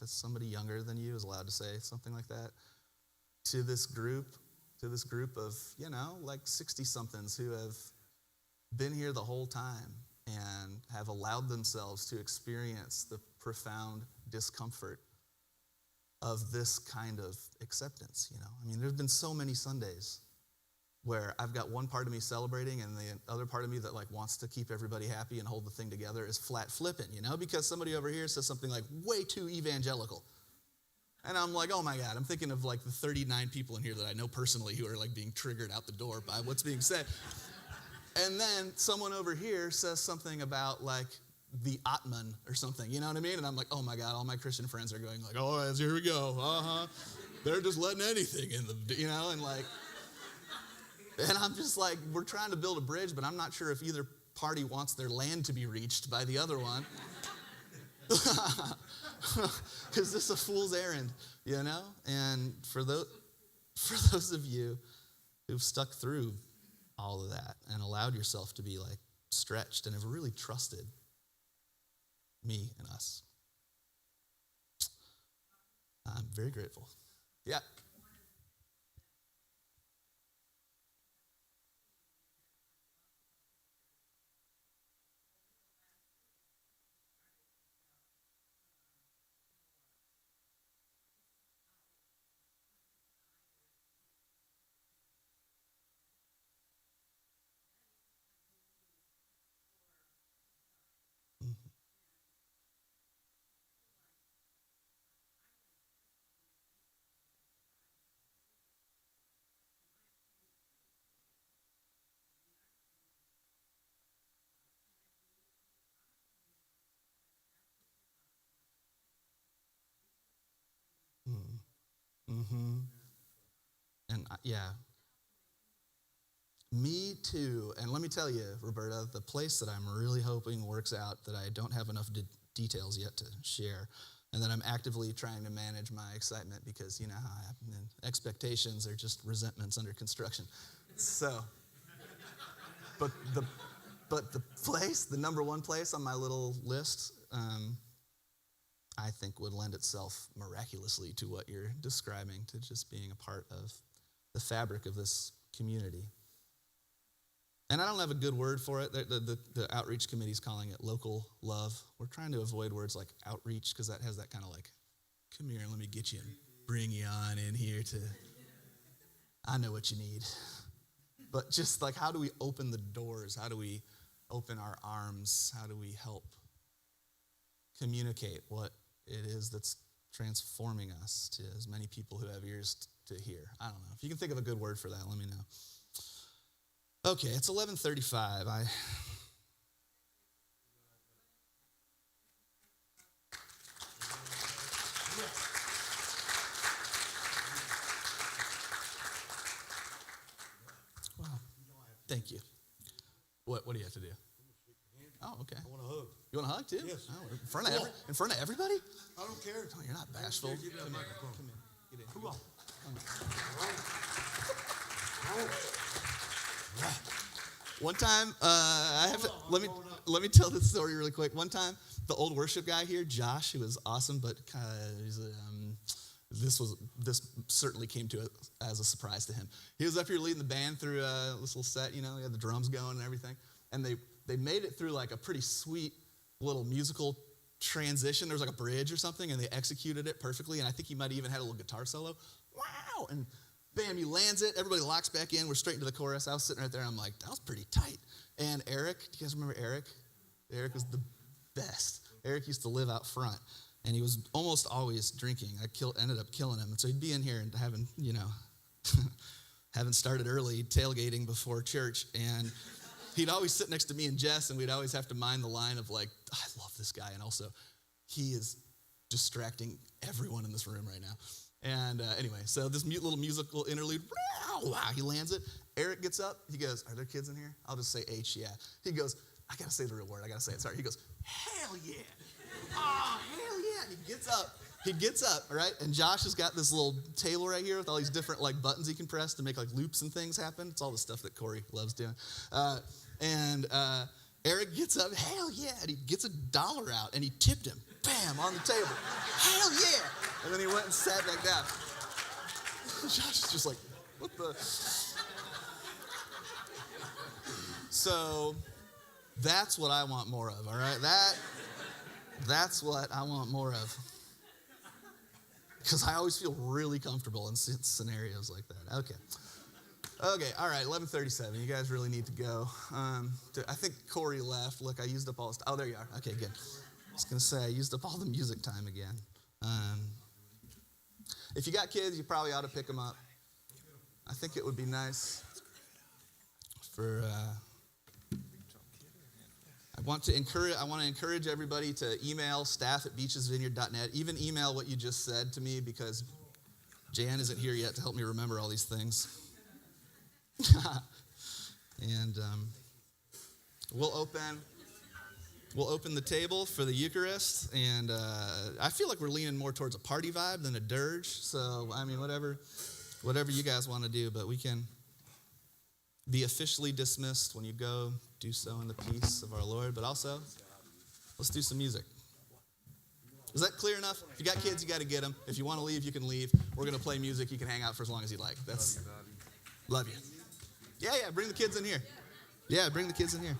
it's somebody younger than you is allowed to say something like that, to this group of, like 60-somethings who have been here the whole time and have allowed themselves to experience the profound discomfort of this kind of acceptance, I mean, there's been so many Sundays where I've got one part of me celebrating and the other part of me that like wants to keep everybody happy and hold the thing together is flat flipping, because somebody over here says something like way too evangelical. And I'm like, oh my God, I'm thinking of like the 39 people in here that I know personally who are like being triggered out the door by what's being said. And then someone over here says something about like the Atman or something, you know what I mean? And I'm like, oh my God, all my Christian friends are going like, oh, here we go, They're just letting anything in the, and like, and I'm just like, we're trying to build a bridge, but I'm not sure if either party wants their land to be reached by the other one. Because this is a fool's errand, And for those of you who've stuck through all of that and allowed yourself to be like stretched and have really trusted me and us, I'm very grateful. Yeah. Mm-hmm. And yeah. Me too. And let me tell you, Roberta, the place that I'm really hoping works out that I don't have enough details yet to share, and that I'm actively trying to manage my excitement because you know how I happen. And expectations are just resentments under construction. So, but the place, the number one place on my little list, I think would lend itself miraculously to what you're describing, to just being a part of the fabric of this community. And I don't have a good word for it. The outreach committee is calling it local love. We're trying to avoid words like outreach because that has that kind of like, come here and let me get you and bring you on in here to, I know what you need. But just like, how do we open the doors? How do we open our arms? How do we help communicate what it is that's transforming us to as many people who have ears to hear? I don't know. If you can think of a good word for that, let me know. Okay, it's 11:35. Wow. Thank you. What do you have to do? Oh, okay. I want a hug. You want a hug too? Yes. Oh, in front of everybody? I don't care. Oh, you're not bashful. Give me that Come here. microphone. Come in. Get in. Come on. One time, let me tell this story really quick. One time, the old worship guy here, Josh, who was awesome, but this certainly came to it as a surprise to him. He was up here leading the band through this little set. You know, he had the drums going and everything, and they made it through like a pretty sweet little musical transition. There was like a bridge or something, and they executed it perfectly. And I think he might have even had a little guitar solo. Wow! And bam, he lands it. Everybody locks back in. We're straight into the chorus. I was sitting right there, and I'm like, that was pretty tight. And Eric, do you guys remember Eric? Eric was the best. Eric used to live out front, and he was almost always drinking. Ended up killing him. And so he'd be in here and having started early, tailgating before church, and he'd always sit next to me and Jess, and we'd always have to mind the line of like, I love this guy, and also he is distracting everyone in this room right now. And anyway, so this little musical interlude, wow, he lands it. Eric gets up. He goes, are there kids in here? I'll just say H, yeah. He goes, I got to say the real word. I got to say it. Sorry. He goes, hell yeah. Oh, hell yeah. And he gets up, right? And Josh has got this little table right here with all these different like buttons he can press to make like loops and things happen. It's all the stuff that Corey loves doing. And Eric gets up, hell yeah. And he gets $1 out and he tipped him, bam, on the table. Hell yeah. And then he went and sat back down. Josh is just like, what the? So that's what I want more of, all right? That's what I want more of. Because I always feel really comfortable in scenarios like that. Okay, all right, 11:37. You guys really need to go. I think Corey left. Look, I used up all his time. Oh, there you are. Okay, good. I was going to say, I used up all the music time again. If you got kids, you probably ought to pick them up. I think it would be nice for... I want to encourage everybody to email staff@beachesvineyard.net. Even email what you just said to me because Jan isn't here yet to help me remember all these things. And we'll open the table for the Eucharist, and I feel like we're leaning more towards a party vibe than a dirge. So I mean, whatever you guys want to do, but we can be officially dismissed. When you go, do so in the peace of our Lord. But also, let's do some music. Is that clear enough? If you got kids, you got to get them. If you want to leave, you can leave. We're going to play music. You can hang out for as long as you like. Love you. Yeah, bring the kids in here. Yeah, bring the kids in here.